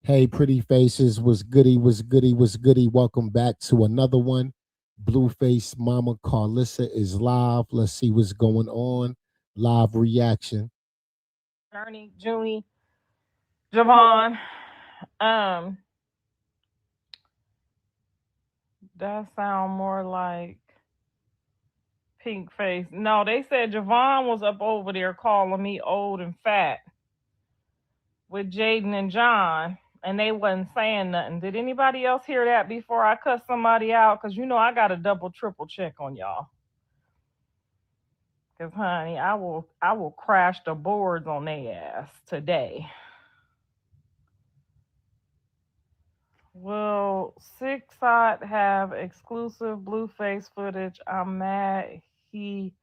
Hey, pretty faces, was goody, was goody, was goody. Welcome back to another one. Blueface Mama Karlissa is live. Let's see what's going on. Live reaction. Ernie, Junie, Javon. Um, that sound more like Pink Face. No, they said Javon was up over there calling me old and fat with Jaden and John, and they wasn't saying nothing. Did anybody else hear that before I cut somebody out? Cause you know I got a double, triple check on y'all. Cause honey, I will crash the boards on their ass today. Will Six Side have exclusive Blueface footage? I'm mad he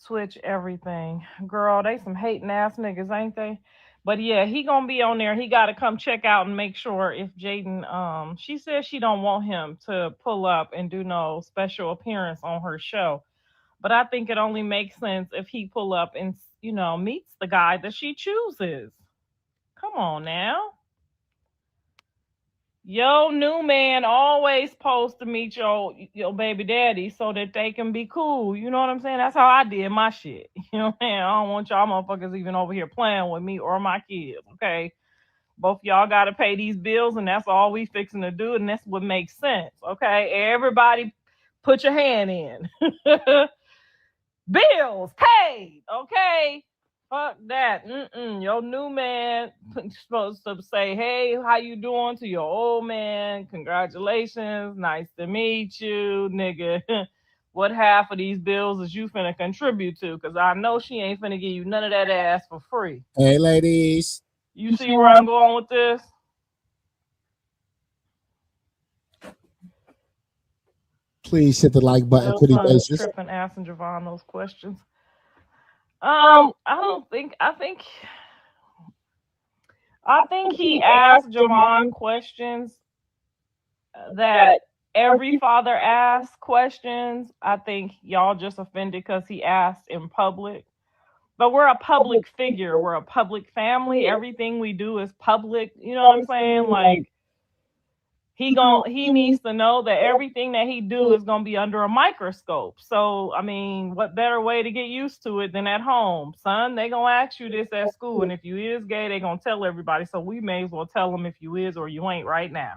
Twitch everything. Girl, they some hating ass niggas, ain't they? But yeah, he gonna be on there. He gotta come check out and make sure if Jaden she says she don't want him to pull up and do no special appearance on her show. But I think it only makes sense if he pull up and meets the guy that she chooses. Come on now. Yo, new man always supposed to meet your baby daddy so that they can be cool. You know what I'm saying? That's how I did my shit. You know what I'm saying? I don't want y'all motherfuckers even over here playing with me or my kids. Okay. Both y'all gotta pay these bills, and that's all we fixing to do, and that's what makes sense. Okay. Everybody put your hand in. Bills paid. Okay. Fuck that. Your new man supposed to say, "Hey, how you doing?" to your old man. Congratulations. Nice to meet you, nigga. What half of these bills is you finna contribute to? Because I know she ain't finna give you none of that ass for free. Hey, ladies. You see where I'm going with this? Please hit the like button, Your pretty son is faces. tripping, asking Javon those questions. I don't think. I think he asked Javon questions that every father asks questions. I think y'all just offended because he asked in public. But we're a public figure. We're a public family. Everything we do is public. You know what I'm saying? Like he needs to know that everything that he do is gonna be under a microscope. So I mean, what better way to get used to it than at home, son? They gonna ask you this at school, and if you is gay, they gonna tell everybody. So we may as well tell them if you is or you ain't right now.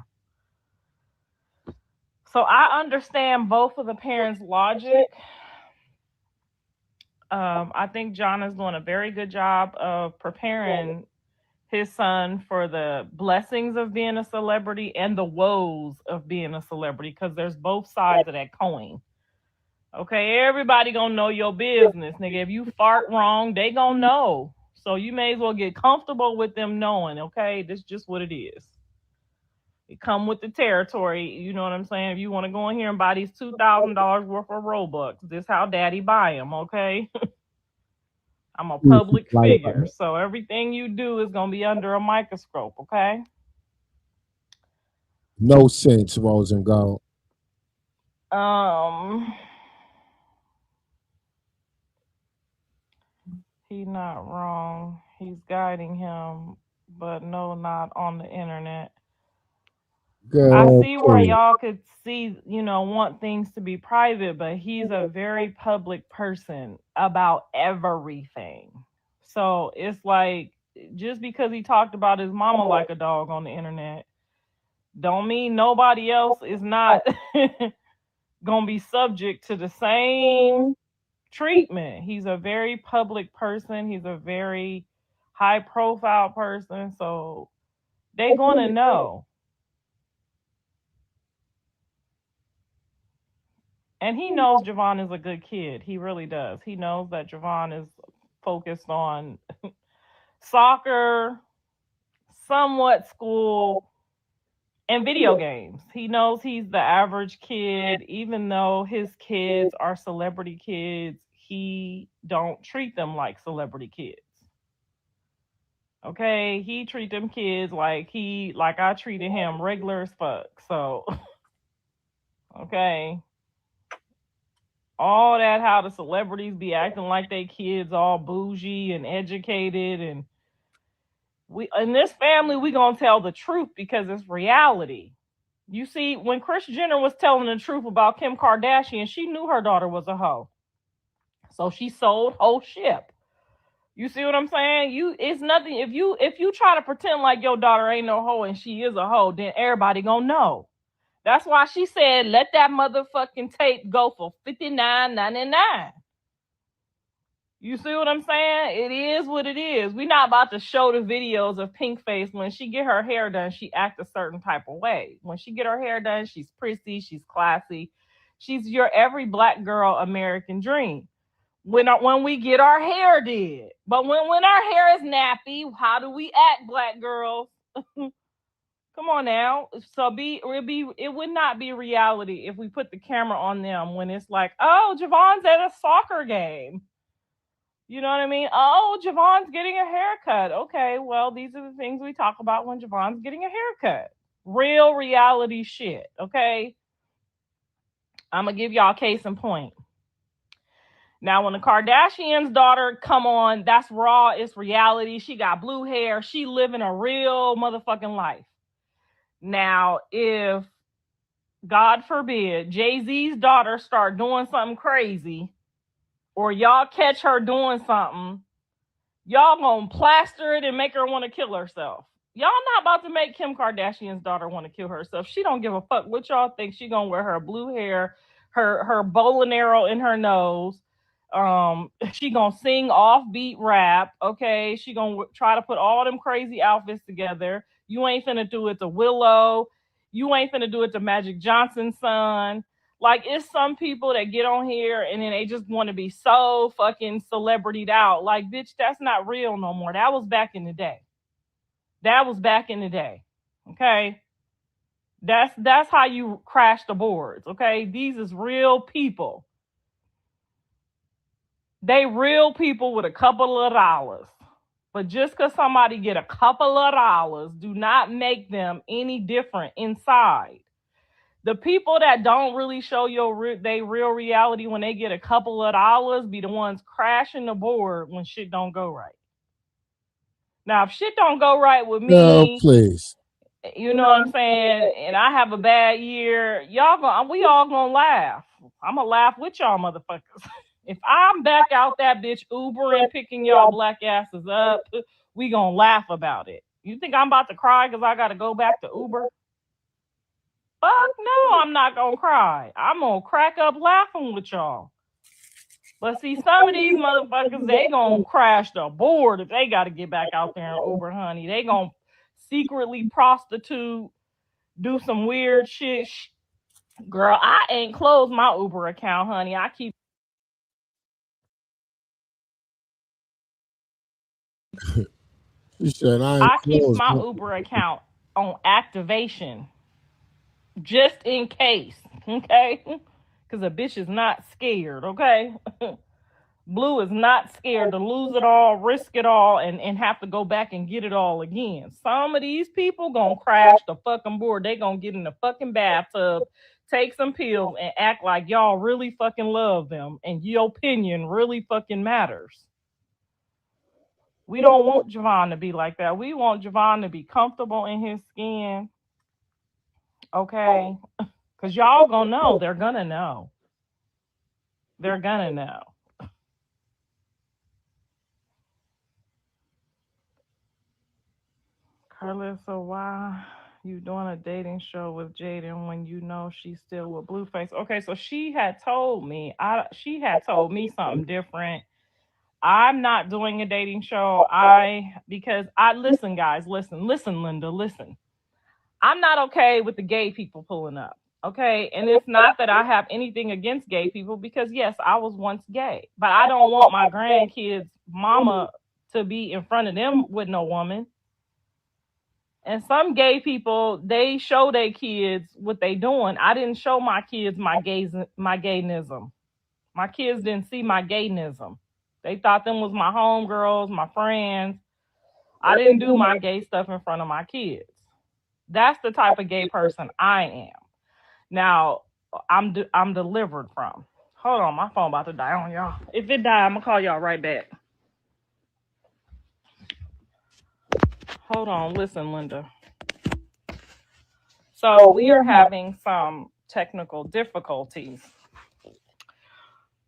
So I understand both of the parents' logic. I think John is doing a very good job of preparing his son for the blessings of being a celebrity and the woes of being a celebrity because there's both sides of that coin. Okay, everybody gonna know your business, nigga. If you fart wrong, they gonna know. So you may as well get comfortable with them knowing. Okay, this is just what it is. It come with the territory. You know what I'm saying? If you want to go in here and buy these $2,000 worth of Robux, this how Daddy buy them. Okay. I'm a Please hit public the like figure, button. so everything you do is gonna be under a microscope. Okay. No sense, Rose and Gold. Um, he's not wrong. He's guiding him, but no, not on the internet. I Girl, see where please. y'all could see, want things to be private, but he's a very public person about everything. So it's like just because he talked about his mama like a dog on the internet, don't mean nobody else is not gonna be subject to the same treatment. He's a very public person. He's a very high profile person. So they gonna know. And he knows Javon is a good kid. He really does. He knows that Javon is focused on soccer, somewhat school, And video games. He knows he's the average kid, even though his kids are celebrity kids. He don't treat them like celebrity kids. Okay, he treat them kids like I treated him regular as fuck. So okay, all that how the celebrities be acting like they kids all bougie and educated, and we in this family we gonna tell the truth because it's reality. You see, when Kris Jenner was telling the truth about Kim Kardashian, she knew her daughter was a hoe. So she sold whole ship. You see what I'm saying? It's nothing if you try to pretend like your daughter ain't no hoe and she is a hoe, then everybody gonna know. That's why she said let that motherfucking tape go for $59.99. You see what I'm saying? It is what it is. We're not about to show the videos of Pink Face. When she get her hair done, she act a certain type of way. When she get her hair done, she's prissy, she's classy. She's your every black girl American dream. When we get our hair did. But when our hair is nappy, how do we act, black girls? Come on now. So it would not be reality if we put the camera on them when it's like, oh, Javon's at a soccer game. You know what I mean? Oh, Javon's getting a haircut. Okay, well, these are the things we talk about when Javon's getting a haircut. Real reality shit. Okay. I'm gonna give y'all a case in point. Now, when the Kardashians' daughter come on, that's raw. It's reality. She got blue hair. She living a real motherfucking life. Now, if God forbid Jay-Z's daughter start doing something crazy, or y'all catch her doing something, y'all gonna plaster it and make her want to kill herself. Y'all not about to make Kim Kardashian's daughter want to kill herself. She don't give a fuck what y'all think. She gonna wear her blue hair, her bow and arrow in her nose. She gonna sing offbeat rap. Okay, she gonna try to put all them crazy outfits together. You ain't finna do it to Willow. You ain't finna do it to Magic Johnson's son. Like, it's some people that get on here and then they just want to be so fucking celebrityed out. Like, bitch, that's not real no more. That was back in the day. That was back in the day. Okay. That's how you crash the boards. Okay. These is real people. They real people with a couple of dollars. But just because somebody get a couple of dollars do not make them any different inside. The people that don't really show they real reality when they get a couple of dollars be the ones crashing the board when shit don't go right. Now, if shit don't go right with No, me, please. you know what I'm saying, and I have a bad year, we all gonna laugh. I'm gonna laugh with y'all motherfuckers. If I'm back out that bitch Ubering, picking y'all black asses up, we gonna laugh about it. You think I'm about to cry because I gotta go back to Uber? Fuck no, I'm not gonna cry. I'm gonna crack up laughing with y'all. But see, some of these motherfuckers, they gonna crash the board if they gotta get back out there and Uber, honey. They gonna secretly prostitute, do some weird shit. Girl, I ain't closed my Uber account, honey. You said I ain't I keep close. my Uber account on activation just in case, okay? Because a bitch is not scared, okay? Blue is not scared to lose it all, risk it all, and have to go back and get it all again. Some of these people gonna crash the fucking board. They gonna get in the fucking bathtub, take some pills, and act like y'all really fucking love them and your opinion really fucking matters. We don't want Javon to be like that. We want Javon to be comfortable in his skin, okay? Because y'all gonna know. They're gonna know. They're gonna know. Karlissa, why you doing a dating show with Jaden when you know she's still with Blueface? Okay, so she had told me something different. I'm not doing a dating show. Because I listen, guys, listen, Linda, listen. I'm not okay with the gay people pulling up. Okay. And it's not that I have anything against gay people because, yes, I was once gay, but I don't want my grandkids' mama to be in front of them with no woman. And some gay people, they show their kids what they doing. I didn't show my kids my gayism. My kids didn't see my gayism. They thought them was my homegirls, my friends. I didn't do my gay stuff in front of my kids. That's the type of gay person I am. Now, I'm delivered from. Hold on, my phone about to die on y'all. If it die, I'm gonna call y'all right back. Hold on, listen, Linda. So we are having some technical difficulties.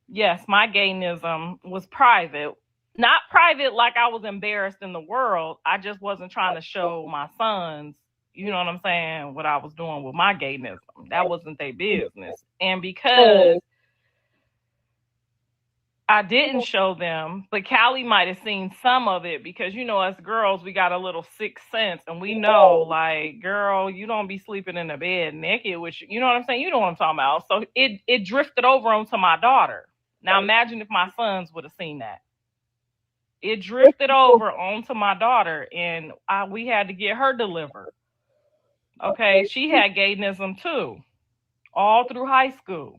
Yes, my gayism was private. Not private like I was embarrassed in the world. I just wasn't trying to show my sons, you know what I'm saying, what I was doing with my gayism. That wasn't their business. And because I didn't show them, but Callie might have seen some of it because us girls, we got a little sixth sense and we know, like, girl, you don't be sleeping in the bed naked, which you know what I'm saying? You know what I'm talking about. So it drifted over onto my daughter. Now imagine if my sons would have seen that. It drifted over onto my daughter and we had to get her delivered. Okay, she had gayism too, all through high school.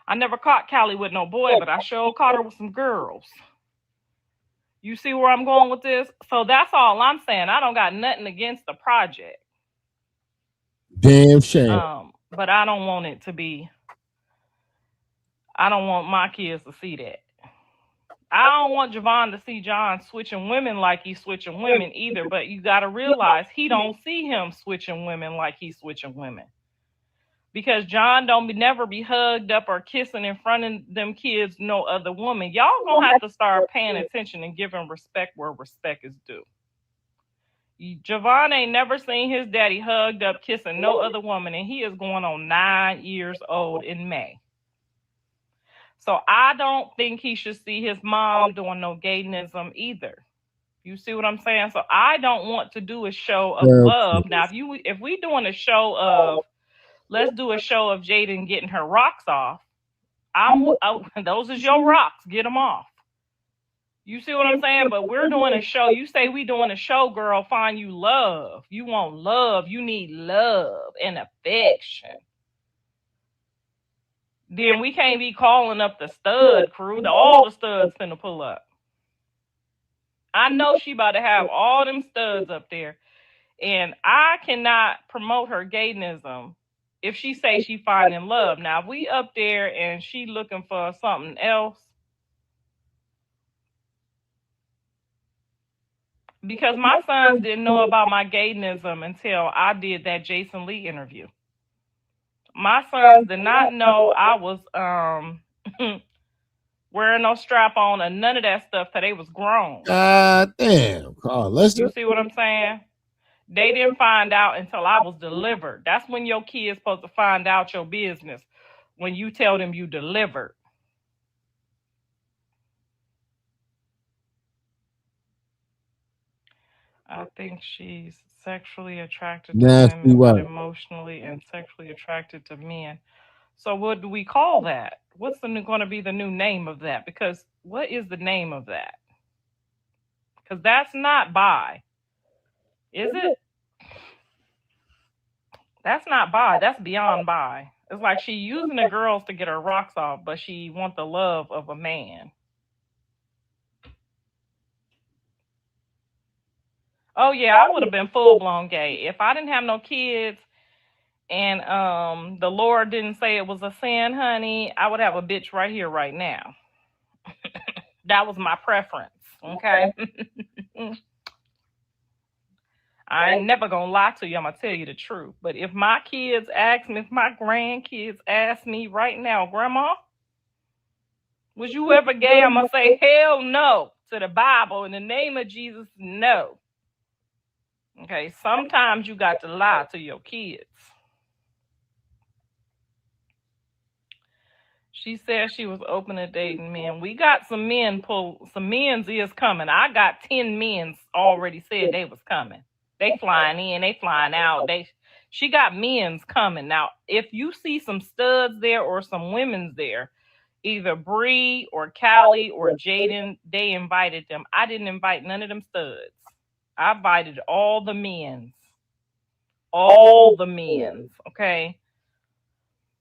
I never caught Callie with no boy, but I sure caught her with some girls. You see where I'm going with this? So that's all I'm saying. I don't got nothing against the project. Damn shame. But I don't want it to be. I don't want my kids to see that. I don't want Javon to see John switching women like he's switching women either. But you got to realize he don't see him switching women like he's switching women. Because John don't never be hugged up or kissing in front of them kids, no other woman. Y'all gonna have to start paying attention and giving respect where respect is due. Javon ain't never seen his daddy hugged up, kissing no other woman, and he is going on 9 years old in May. So I don't think he should see his mom doing no gayism either. You see what I'm saying? So I don't want to do a show of love. Now, if we doing a show of, let's do a show of Jaden getting her rocks off. Those is your rocks. Get them off. You see what I'm saying? But we're doing a show. You say we doing a show, girl. Find you love. You want love. You need love and affection. Then we can't be calling up the stud crew. All the studs finna pull up. I know she about to have all them studs up there. And I cannot promote her gayism if she say she finding love. Now, if we up there and she looking for something else, because my sons didn't know about my gayism until I did that Jason Lee interview. My sons did not know I was wearing no strap on or none of that stuff till they was grown. God damn, Karlissa. You see what I'm saying? They didn't find out until I was delivered. That's when your kid's supposed to find out your business, when you tell them you delivered. I think she's sexually attracted to Nasty women, but what? emotionally and sexually attracted to men. So what do we call that? What's going to be the new name of that? Because what is the name of that? Because that's not bi. Is it? That's not bi. That's beyond bi. It's like she using the girls to get her rocks off, but she want the love of a man. Oh yeah, I would have been full blown gay if I didn't have no kids and the Lord didn't say it was a sin, honey. I would have a bitch right here, right now. That was my preference. Okay. I ain't never gonna lie to you. I'm gonna tell you the truth. But if my kids ask me, if my grandkids ask me right now, Grandma, was you ever gay? I'm gonna say hell no to the Bible in the name of Jesus. No. Okay. Sometimes you got to lie to your kids. She said she was open to dating men. We got some men's is coming. I got 10 men's already said they was coming. They flying in, they flying out. She got men's coming. Now, if you see some studs there or some women's there, either Bree or Callie or Jaden, they invited them. I didn't invite none of them studs. I invited all the men's. Okay.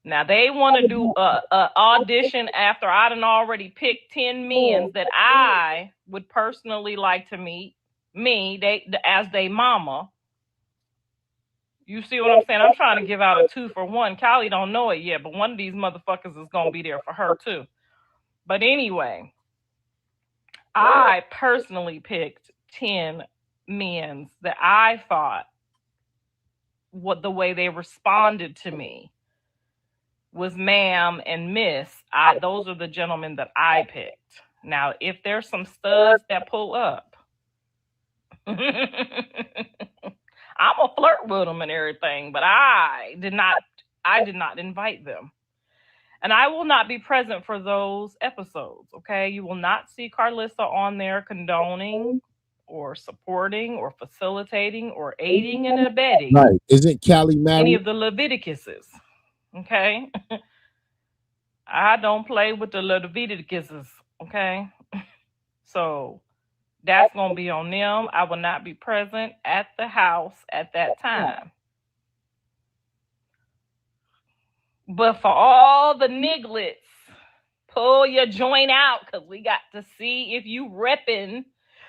Now they want to do a audition after I done already picked 10 men's that I would personally like to meet me. As they mama. You see what I'm saying? I'm trying to give out a 2-for-1. Callie don't know it yet, but one of these motherfuckers is gonna be there for her too. But anyway, I personally picked 10 men's that I thought what the way they responded to me was ma'am and miss. Those are the gentlemen that I picked. Now, if there's some studs that pull up, I'm a flirt with them and everything, but I did not invite them. And I will not be present for those episodes, okay? You will not see Karlissa on there condoning or supporting or facilitating or aiding and abetting Right. Isn't Callie any married? of the Leviticuses, okay? I don't play with the Leviticuses, okay? So that's going to be on them. I will not be present at the house at that time. But for all the nigglets, pull your joint out because we got to see if you repping.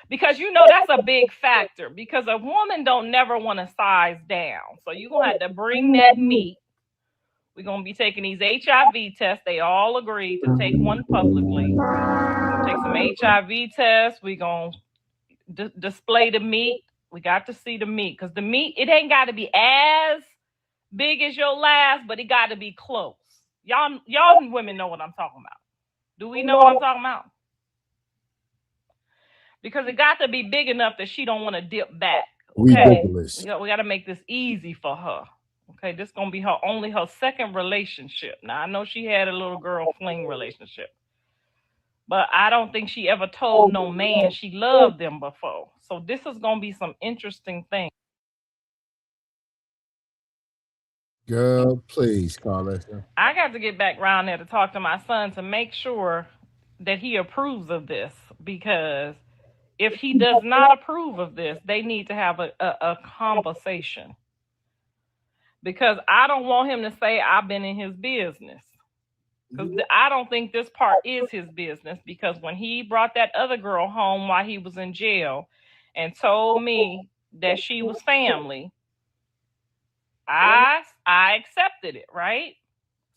Because you know that's a big factor. Because a woman don't never want to size down. So you're going to have to bring that meat. We're going to be taking these HIV tests. They all agreed to take one publicly. We're going to take some HIV tests. We're going to display the meat. We got to see the meat. Because the meat, it ain't got to be as big as your last, but it got to be close. Y'all women know what I'm talking about. Do we know what I'm talking about? Because it got to be big enough that she don't want to dip back. Okay, Ridiculous. we got to make this easy for her. Okay, this gonna be her second relationship. Now I know she had a little girl fling relationship, but I don't think she ever told no man she loved them before. So this is gonna be some interesting things. Girl, please, Karlissa. I got to get back around there to talk to my son to make sure that he approves of this because if he does not approve of this, they need to have a conversation because I don't want him to say I've been in his business because I don't think this part is his business because when he brought that other girl home while he was in jail and told me that she was family, I accepted it, right?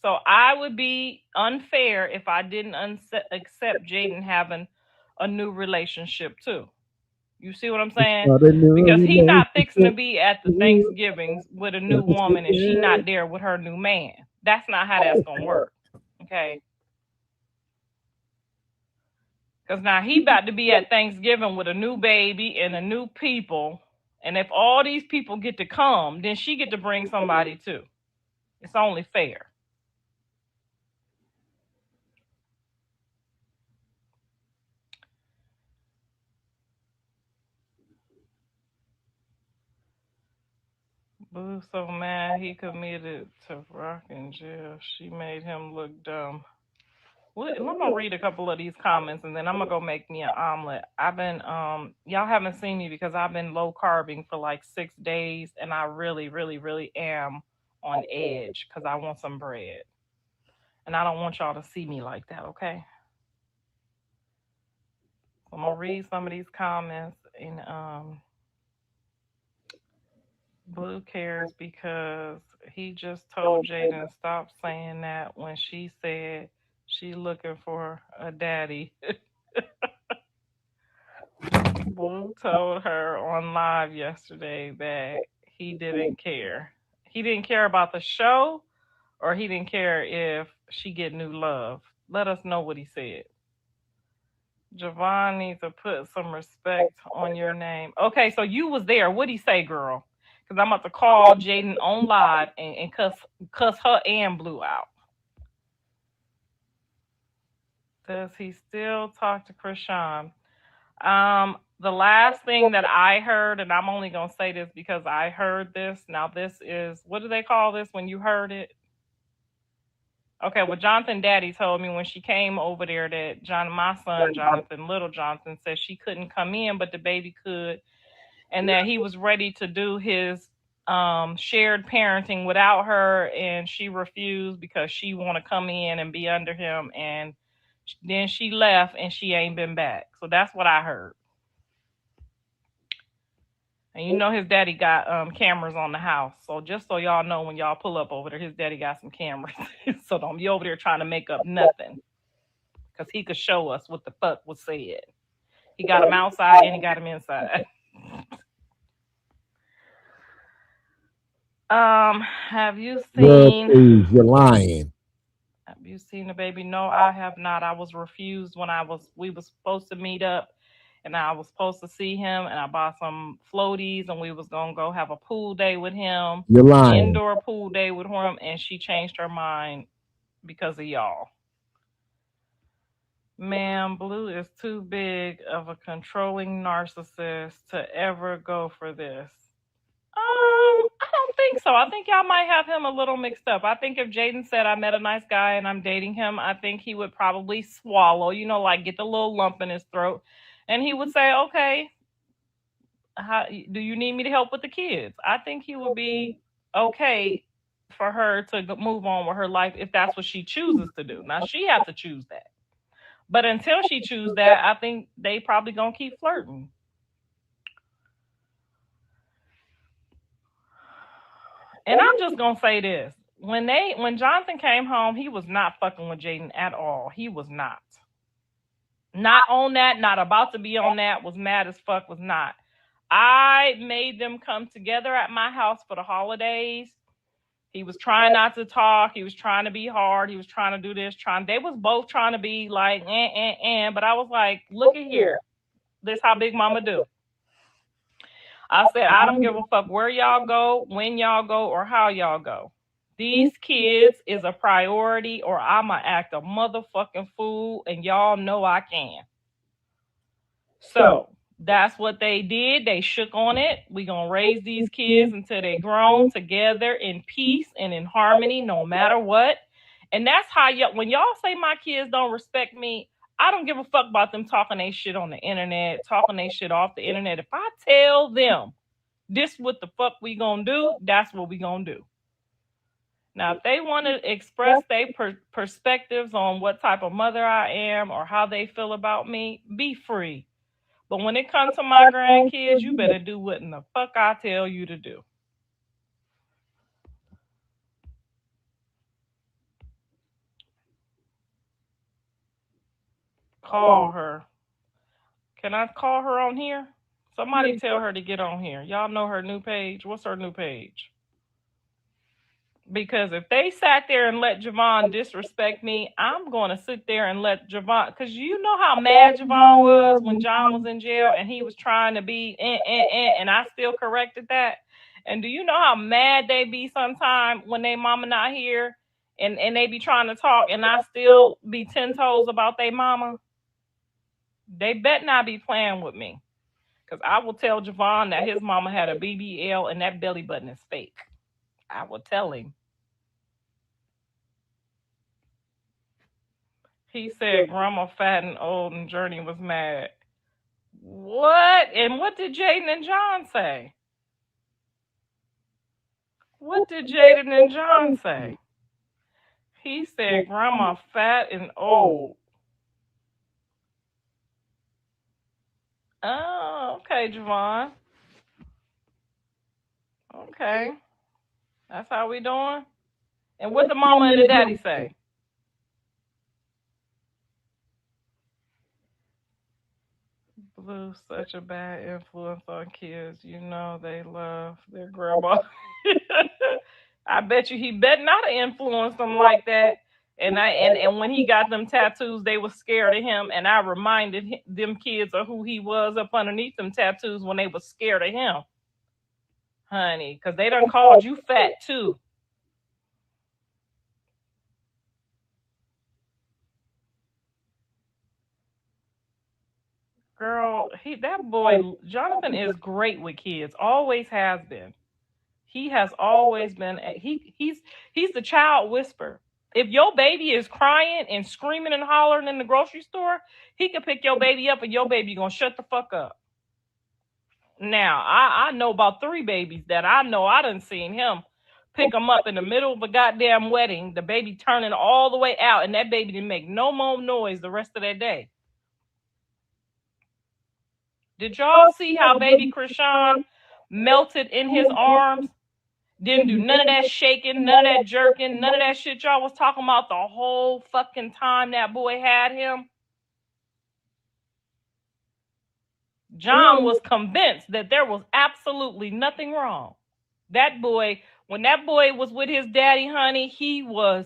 So I would be unfair if I didn't accept Jaden having a new relationship too. You see what I'm saying? Not a new Because he not fixing to relationship. be at the Ooh, Thanksgivings with a new that's woman and she it. not there with her new man. That's not how that's gonna work. Okay. Because now he about to be at Thanksgiving with a new baby and a new people. And if all these people get to come, then she get to bring somebody too. It's only fair. Boo so mad he committed to rock in jail. She made him look dumb. Well, I'm gonna read a couple of these comments and then I'm gonna go make me an omelet. I've been y'all haven't seen me because I've been low carbing for like 6 days and I really, really, really am on edge because I want some bread. And I don't want y'all to see me like that, okay? So I'm gonna read some of these comments and Blue cares because he just told Jaden stop saying that when she said she looking for a daddy. Blue told her on live yesterday that he didn't care. He didn't care about the show or he didn't care if she get new love. Let us know what he said. Javon needs to put some respect on your name. Okay, so you was there. What'd he say, girl? Because I'm about to call Jaden on live and cuss her and Blue out. Does he still talk to Krishan? The last thing that I heard, and I'm only gonna say this because I heard this. Now this is what do they call this when you heard it? Okay, well Jonathan Daddy told me when she came over there that my son Jonathan, little Jonathan, said she couldn't come in, but the baby could. and that he was ready to do his shared parenting without her, and she refused because she want to come in and be under him, and then she left and she ain't been back. So that's what I heard. And you know his daddy got cameras on the house. So just so y'all know, when y'all pull up over there, his daddy got some cameras. So don't be over there trying to make up nothing, because he could show us what the fuck was said. He got him outside and he got him inside. Have you Girl, seen please, you're lying. have you seen the baby? No, I have not. I was refused when we was supposed to meet up, and I was supposed to see him, and I bought some floaties, and we was gonna go have a pool day with him, You're lying. indoor pool day with him, and she changed her mind because of y'all. Man, Blue is too big of a controlling narcissist to ever go for this. I don't think so. I think y'all might have him a little mixed up. I think if Jaden said I met a nice guy and I'm dating him, I think he would probably swallow, like get the little lump in his throat, and he would say, "Okay, how do you need me to help with the kids?" I think he would be okay for her to move on with her life if that's what she chooses to do. Now she has to choose that, but until she chooses that, I think they probably gonna keep flirting. And I'm just gonna say this: when Jonathan came home, he was not fucking with Jaden at all. He was not on that, not about to be on that. Was mad as fuck. Was not. I made them come together at my house for the holidays. He was trying not to talk. He was trying to be hard. He was trying to do this. They was both trying to be like, But I was like, look at here. This how Big Mama do. I said, I don't give a fuck where y'all go, when y'all go, or how y'all go. These kids is a priority, or I'ma act a motherfucking fool, and y'all know I can. So that's what they did. They shook on it. We gonna raise these kids until they grown together in peace and in harmony, no matter what. And that's how when y'all say my kids don't respect me, I don't give a fuck about them talking they shit on the internet, talking they shit off the internet. If I tell them this what the fuck we gonna do, that's what we gonna do. Now, if they want to express their perspectives on what type of mother I am or how they feel about me, be free. But when it comes to my grandkids, you better do what in the fuck I tell you to do. Call her. Can I call her on here? Somebody tell her to get on here. Y'all know her new page. What's her new page? Because if they sat there and let Javon disrespect me, I'm going to sit there and let Javon. Because you know how mad Javon was when John was in jail and he was trying to be and I still corrected that. And do you know how mad they be sometime when they mama not here, and they be trying to talk and I still be 10 toes about they mama? They bet not be playing with me. Because I will tell Javon that his mama had a BBL and that belly button is fake. I will tell him. He said Grandma fat and old and Journey was mad. What? And what did Jaden and John say? What did Jaden and John say? He said Grandma fat and old. Oh, okay, Javon. Okay. That's how we doing? And what the mama and the daddy say? Blue's such a bad influence on kids. You know they love their grandma. I bet you he bet not influence them like that. And when he got them tattoos, they were scared of him. And I reminded them kids of who he was up underneath them tattoos when they were scared of him, honey, because they done called you fat too. Girl, that boy Jonathan is great with kids. Always has been. He has always been. He's the child whisperer. If your baby is crying and screaming and hollering in the grocery store, he can pick your baby up and your baby gonna shut the fuck up. Now, I know about three babies that I know I done seen him pick them up in the middle of a goddamn wedding, the baby turning all the way out, and that baby didn't make no more noise the rest of that day. Did y'all see how baby Krishan melted in his arms? Didn't do none of that shaking, none of that jerking, none of that shit y'all was talking about the whole fucking time that boy had him. John was convinced that there was absolutely nothing wrong. That boy, when that boy was with his daddy, honey, he was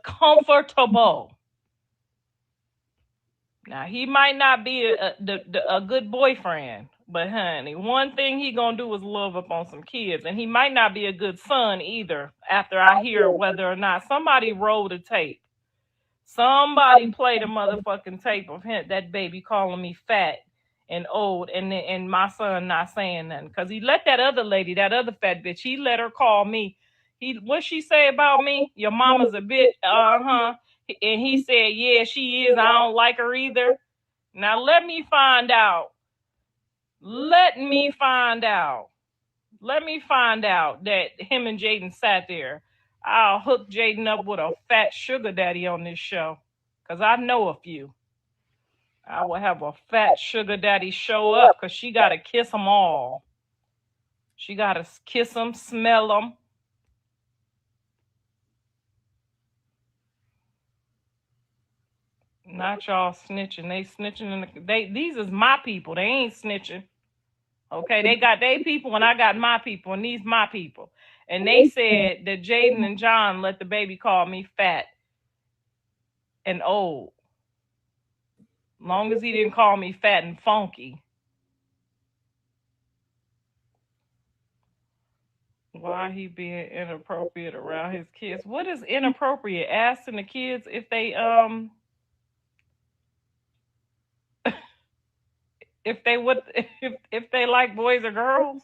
comfortable. Now he might not be a good boyfriend, but honey, one thing he gonna do is love up on some kids, and he might not be a good son either. After I hear whether or not somebody rolled a tape, somebody played a motherfucking tape of him, that baby calling me fat and old, and my son not saying nothing because he let that other lady, that other fat bitch, he let her call me. He what she say about me? Your mama's a bit, and he said, yeah, she is. I don't like her either. Now let me find out. Let me find out. Let me find out that him and Jaden sat there. I'll hook Jaden up with a fat sugar daddy on this show. Because I know a few. I will have a fat sugar daddy show up because she got to kiss them all. She got to kiss them, smell them. Not y'all snitching. They snitching. These is my people. They ain't snitching. Okay, they got their people and I got my people, and these my people. And they said that Jaden and John let the baby call me fat and old. Long as he didn't call me fat and funky. Why he being inappropriate around his kids? What is inappropriate? Asking the kids if they if they would if they like boys or girls?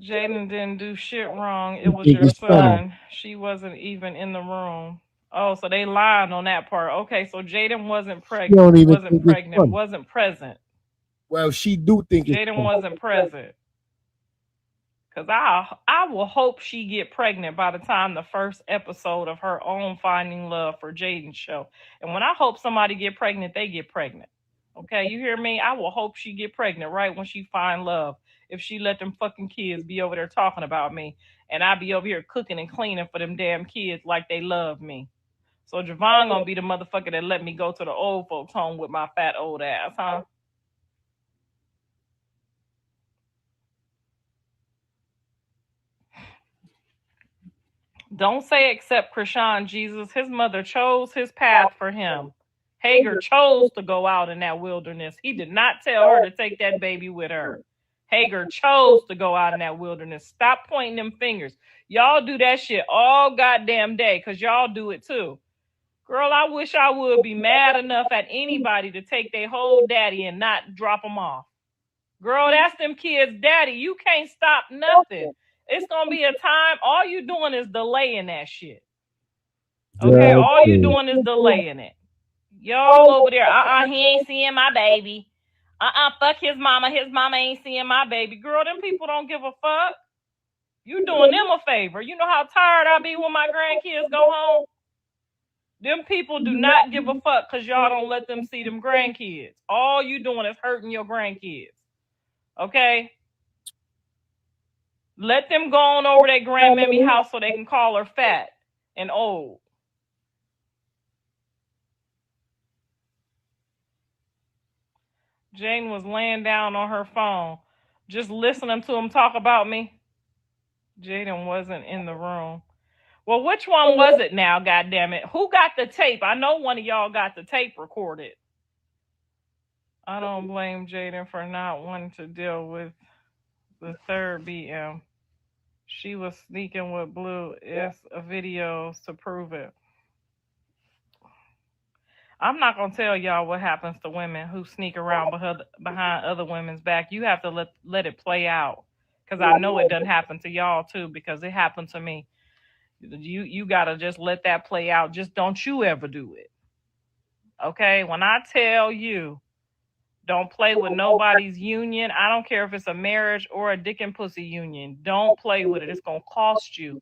Jaden didn't do shit wrong. It was your Biggest son. son. She wasn't even in the room. Oh, so they lied on that part. Okay, so Jaden wasn't She don't even wasn't think it's pregnant, funny. wasn't present. Well, she do think it's Jaden funny. wasn't present. Cause I will hope she get pregnant by the time the first episode of her own Finding Love for Jaden show. And when I hope somebody get pregnant, they get pregnant. Okay, you hear me? I will hope she get pregnant right when she find love. If she let them fucking kids be over there talking about me, and I be over here cooking and cleaning for them damn kids like they love me. So Javon gonna be the motherfucker that let me go to the old folks home with my fat old ass, huh? Don't say except Krishan, Jesus. His mother chose his path for him. Hagar chose to go out in that wilderness. He did not tell her to take that baby with her. Hagar chose to go out in that wilderness. Stop pointing them fingers. Y'all do that shit all goddamn day because y'all do it too. Girl, I wish I would be mad enough at anybody to take their whole daddy and not drop them off. Girl, that's them kids' daddy. You can't stop nothing. It's gonna be a time. All you doing is delaying that shit. Okay, all you Exactly. doing is delaying it. Y'all over there, he ain't seeing my baby. Fuck his mama. His mama ain't seeing my baby. Girl, them people don't give a fuck. You doing them a favor. You know how tired I be when my grandkids go home? Them people do not give a fuck because y'all don't let them see them grandkids. All you doing is hurting your grandkids. Okay? Let them go on over that grandmammy house so they can call her fat and old. Jane was laying down on her phone, just listening to him talk about me. Jaden wasn't in the room. Well, which one was it now, goddamn it? Who got the tape? I know one of y'all got the tape recorded. I don't blame Jaden for not wanting to deal with the third BM. She was sneaking with Blue is videos to prove it. I'm not gonna tell y'all what happens to women who sneak around behind other women's back. You have to let it play out, because I know it doesn't happen to y'all too. Because it happened to me. You gotta just let that play out. Just don't you ever do it. Okay? When I tell you Don't play with nobody's union. I don't care if it's a marriage or a dick and pussy union. Don't play with it. It's going to cost you.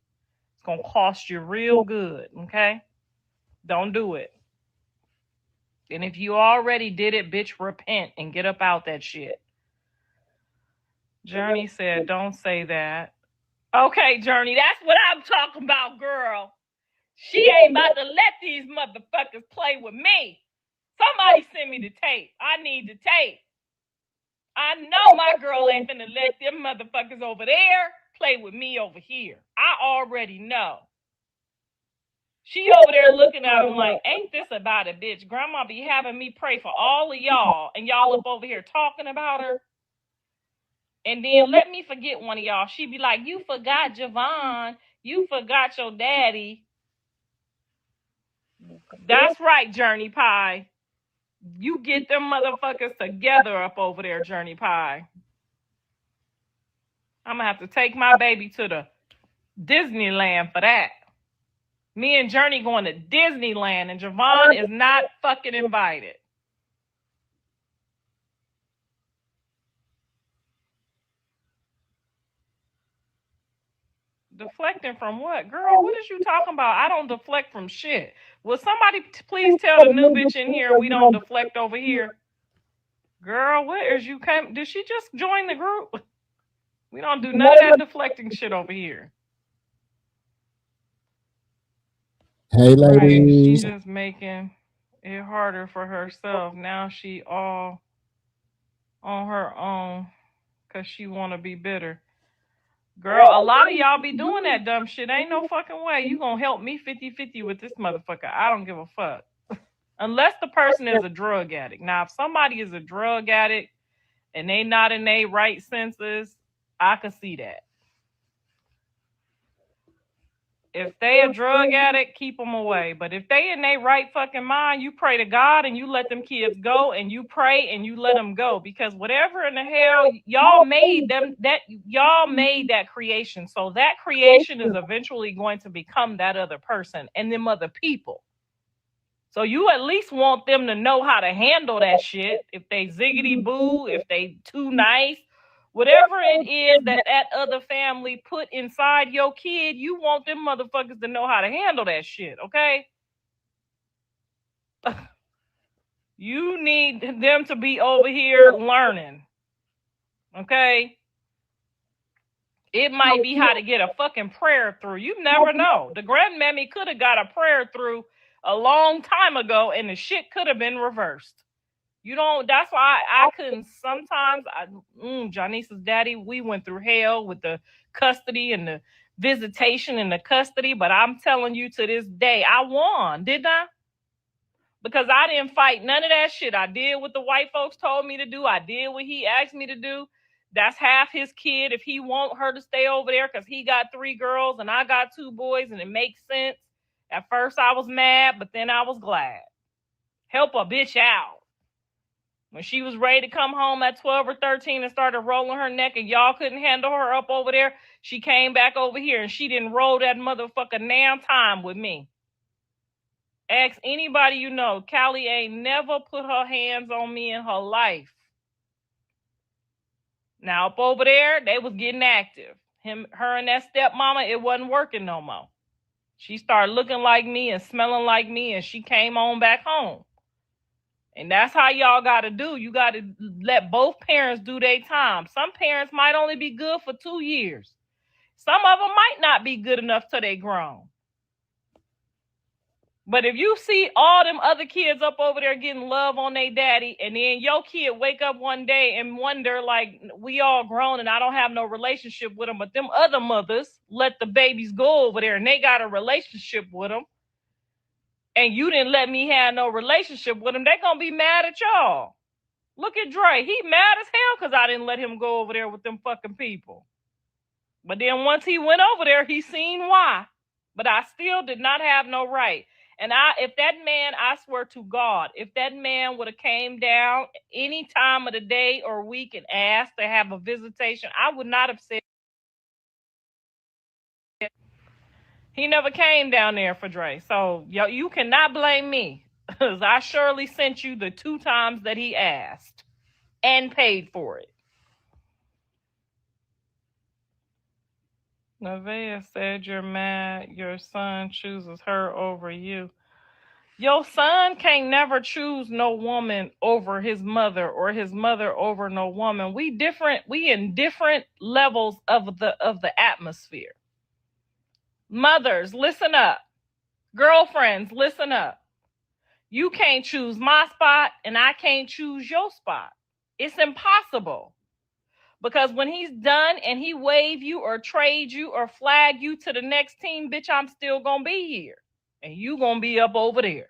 It's going to cost you real good. Okay? Don't do it. And if you already did it, bitch, repent and get up out that shit. Journey said, don't say that. Okay, Journey, that's what I'm talking about, girl. She ain't about to let these motherfuckers play with me. Somebody send me the tape. I need the tape. I know my girl ain't finna let them motherfuckers over there play with me over here. I already know. She over there looking at him like, ain't this about a bitch? Grandma be having me pray for all of y'all, and y'all up over here talking about her. And then let me forget one of y'all. She be like, you forgot Javon. You forgot your daddy. That's right, Journey Pie. You get them motherfuckers together up over there, Journey Pie. I'm gonna have to take my baby to the Disneyland for that. Me and Journey going to Disneyland, and Javon is not fucking invited. Deflecting from what? Girl, what is you talking about? I don't deflect from shit. Will somebody please tell the new bitch in here we don't deflect over here? Girl, where is you come? Did she just join the group? We don't do none of that deflecting shit over here. Hey, Right. She ladies. just making it harder for herself. Now she all on her own because she want to be bitter. Girl, a lot of y'all be doing that dumb shit. Ain't no fucking way. You gonna help me 50-50 with this motherfucker. I don't give a fuck. Unless the person is a drug addict. Now, if somebody is a drug addict and they not in their right senses, I can see that. If they a drug addict, keep them away. But if they in their right fucking mind, you pray to God and you let them kids go, and you pray and you let them go, because whatever in the hell y'all made them, that y'all made that creation. So that creation is eventually going to become that other person and them other people. So you at least want them to know how to handle that shit. If they ziggity boo, if they too nice, whatever it is that that other family put inside your kid, you want them motherfuckers to know how to handle that shit, okay? You need them to be over here learning, okay? It might be how to get a fucking prayer through. You never know. The grandmammy could have got a prayer through a long time ago, and the shit could have been reversed. You don't. That's why I couldn't. Sometimes, Janice's daddy, we went through hell with the custody and the visitation and the custody. But I'm telling you, to this day, I won, didn't I? Because I didn't fight none of that shit. I did what the white folks told me to do. I did what he asked me to do. That's half his kid. If he want her to stay over there, because he got 3 girls and I got 2 boys, and it makes sense. At first, I was mad, but then I was glad. Help a bitch out. When she was ready to come home at 12 or 13 and started rolling her neck and y'all couldn't handle her up over there, she came back over here and she didn't roll that motherfucker damn time with me. Ask anybody you know. Callie ain't never put her hands on me in her life. Now up over there, they was getting active. Her and that stepmama, it wasn't working no more. She started looking like me and smelling like me, and she came on back home. And that's how y'all got to do. You got to let both parents do their time. Some parents might only be good for 2 years. Some of them might not be good enough till they grown. But if you see all them other kids up over there getting love on their daddy, and then your kid wake up one day and wonder, like, we all grown and I don't have no relationship with them, but them other mothers let the babies go over there and they got a relationship with them, and you didn't let me have no relationship with them, they gonna be mad at y'all. Look at Dre. He mad as hell because I didn't let him go over there with them fucking people. But then once he went over there, he seen why. But I still did not have no right. And if that man, I swear to God, if that man would have came down any time of the day or week and asked to have a visitation, I would not have said. He never came down there for Dre. So you cannot blame me, because I surely sent you the 2 times that he asked. and paid for it. Nevaeh said you're mad your son chooses her over you. Your son can't never choose no woman over his mother or his mother over no woman. We different, we in different levels of the atmosphere. Mothers, listen up. Girlfriends, listen up. You can't choose my spot and I can't choose your spot. It's impossible. Because when he's done and he wave you or trade you or flag you to the next team, bitch, I'm still gonna be here. And you gonna be up over there.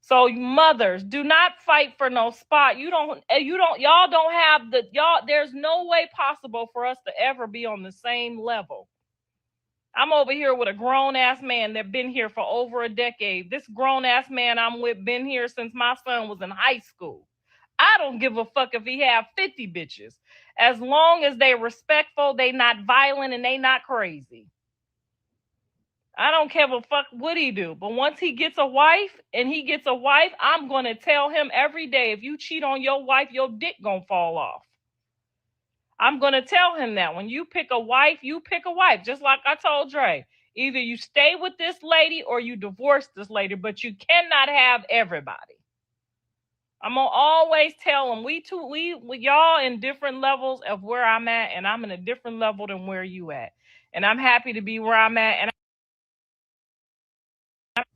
So mothers, do not fight for no spot. Y'all don't have there's no way possible for us to ever be on the same level. I'm over here with a grown ass man that been here for over a decade. This grown ass man I'm with been here since my son was in high school. I don't give a fuck if he have 50 bitches. As long as they respectful, they not violent, and they not crazy. I don't care a fuck what he do. But once he gets a wife, I'm going to tell him every day, if you cheat on your wife, your dick going to fall off. I'm going to tell him that when you pick a wife, you pick a wife. Just like I told Dre, either you stay with this lady or you divorce this lady, but you cannot have everybody. I'm going to always tell him, we y'all in different levels of where I'm at, and I'm in a different level than where you at. And I'm happy to be where I'm at. And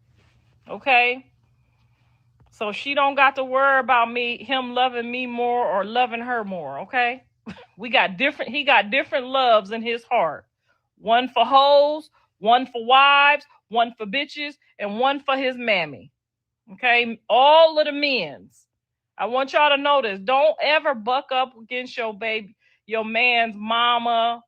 okay. So she don't got to worry about him loving me more or loving her more, okay? He got different loves in his heart. One for hoes, one for wives, one for bitches, and one for his mammy. Okay? All of the men's. I want y'all to know this. Don't ever buck up against your man's mama,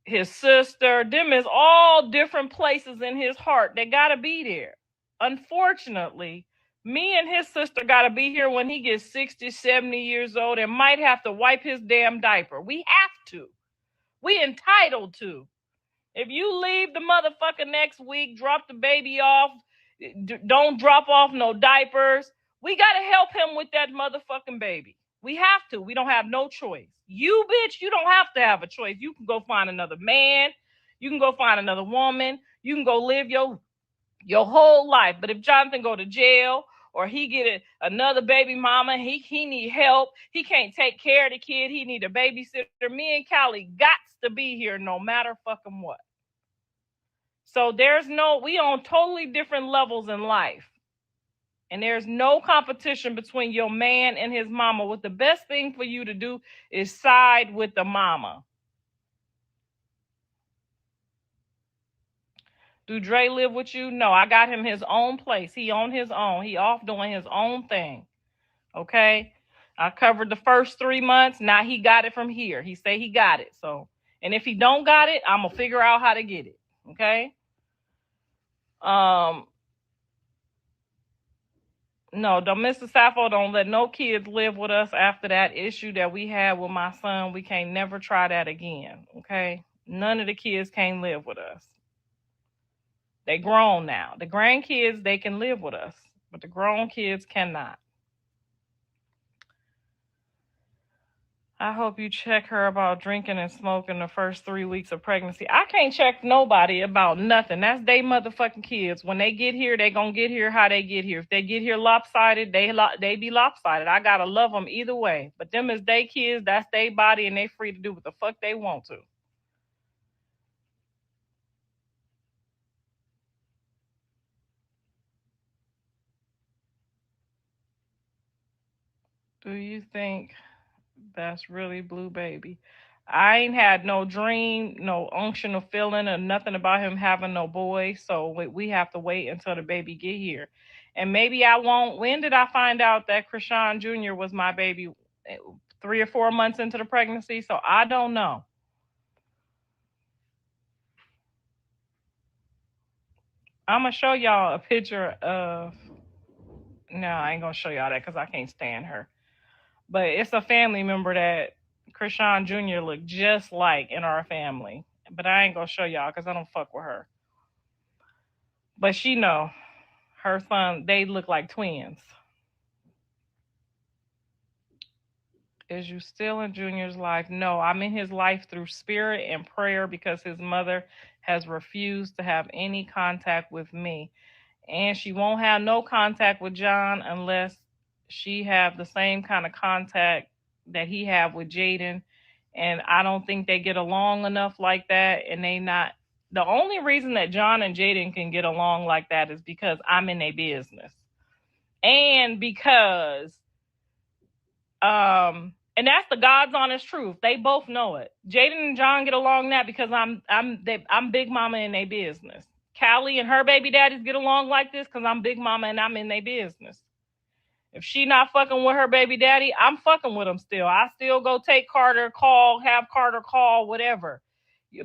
his sister. Them is all different places in his heart. They gotta be there. Unfortunately, me and his sister gotta be here when he gets 60, 70 years old and might have to wipe his damn diaper. We have to. We entitled to. If you leave the motherfucker next week, drop the baby off, don't drop off no diapers, we gotta help him with that motherfucking baby. We have to. We don't have no choice. You bitch, you don't have to have a choice. You can go find another man. You can go find another woman. You can go live your whole life. But if Jonathan go to jail or he get another baby mama, he need help. He can't take care of the kid. He need a babysitter. Me and Callie got to be here no matter fucking what. So we on totally different levels in life. And there's no competition between your man and his mama. What the best thing for you to do is side with the mama. Do Dre live with you? No, I got him his own place. He on his own. He off doing his own thing. Okay? I covered the first 3 months. Now he got it from here. He say he got it. So, and if he don't got it, I'm gonna figure out how to get it. Okay? No, Mr. Sappho don't let no kids live with us after that issue that we had with my son. We can't never try that again. Okay? None of the kids can't live with us. They grown now. The grandkids, they can live with us, but the grown kids cannot. I hope you check her about drinking and smoking the first 3 weeks of pregnancy. I can't check nobody about nothing. That's they motherfucking kids. When they get here, they gonna get here how they get here. If they get here lopsided, they be lopsided. I gotta love them either way. But them is they kids. That's their body, and they free to do what the fuck they want to. Do you think that's really Blue Baby? I ain't had no dream, no unction or feeling or nothing about him having no boy. So we have to wait until the baby get here. And maybe I won't. When did I find out that Krishan Jr. was my baby? 3 or 4 months into the pregnancy. So I don't know. I'm going to show y'all a picture of. No, I ain't going to show y'all that because I can't stand her. But it's a family member that Krishan Jr. looked just like in our family. But I ain't gonna show y'all because I don't fuck with her. But she know her son, they look like twins. Is you still in Junior's life? No, I'm in his life through spirit and prayer because his mother has refused to have any contact with me. And she won't have no contact with John unless she have the same kind of contact that he have with Jaden. And I don't think they get along enough like that. And they not the only reason that John and Jaden can get along like that is because I'm in their business. And because and that's the God's honest truth. They both know it. Jaden and John get along that because I'm big mama in their business. Callie and her baby daddies get along like this because I'm big mama and I'm in their business. If she not fucking with her baby daddy, I'm fucking with him still. I still go take Carter, call, have Carter call, whatever.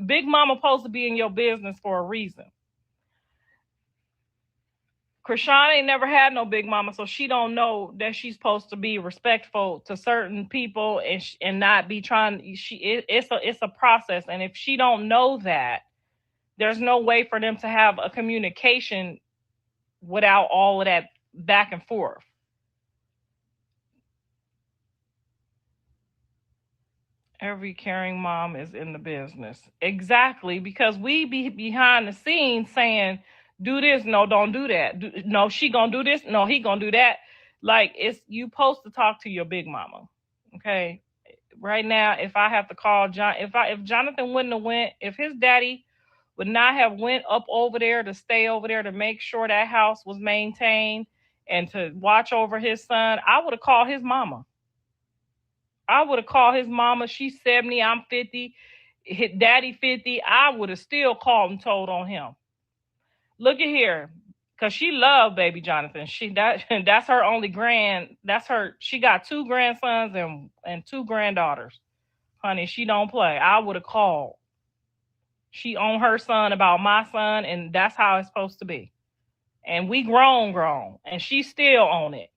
Big mama supposed to be in your business for a reason. Krishan ain't never had no big mama, so she don't know that she's supposed to be respectful to certain people and not be trying. It's a process, and if she don't know that, there's no way for them to have a communication without all of that back and forth. Every caring mom is in the business. Exactly, because we be behind the scenes saying, do this, no, don't do that. No, she gonna do this, no, he gonna do that. Like it's you supposed to talk to your big mama. Okay. Right now, if I have to call John, if Jonathan wouldn't have went, if his daddy would not have went up over there to stay over there to make sure that house was maintained and to watch over his son, I would have called his mama. I would have called his mama. She's 70, I'm 50, his daddy 50. I would have still called and told on him. Look at here. Cause she loved baby Jonathan. That's her only that's her she got two grandsons and two granddaughters. Honey, she don't play. I would have called. She on her son about my son, and that's how it's supposed to be. And we grown, and she still on it.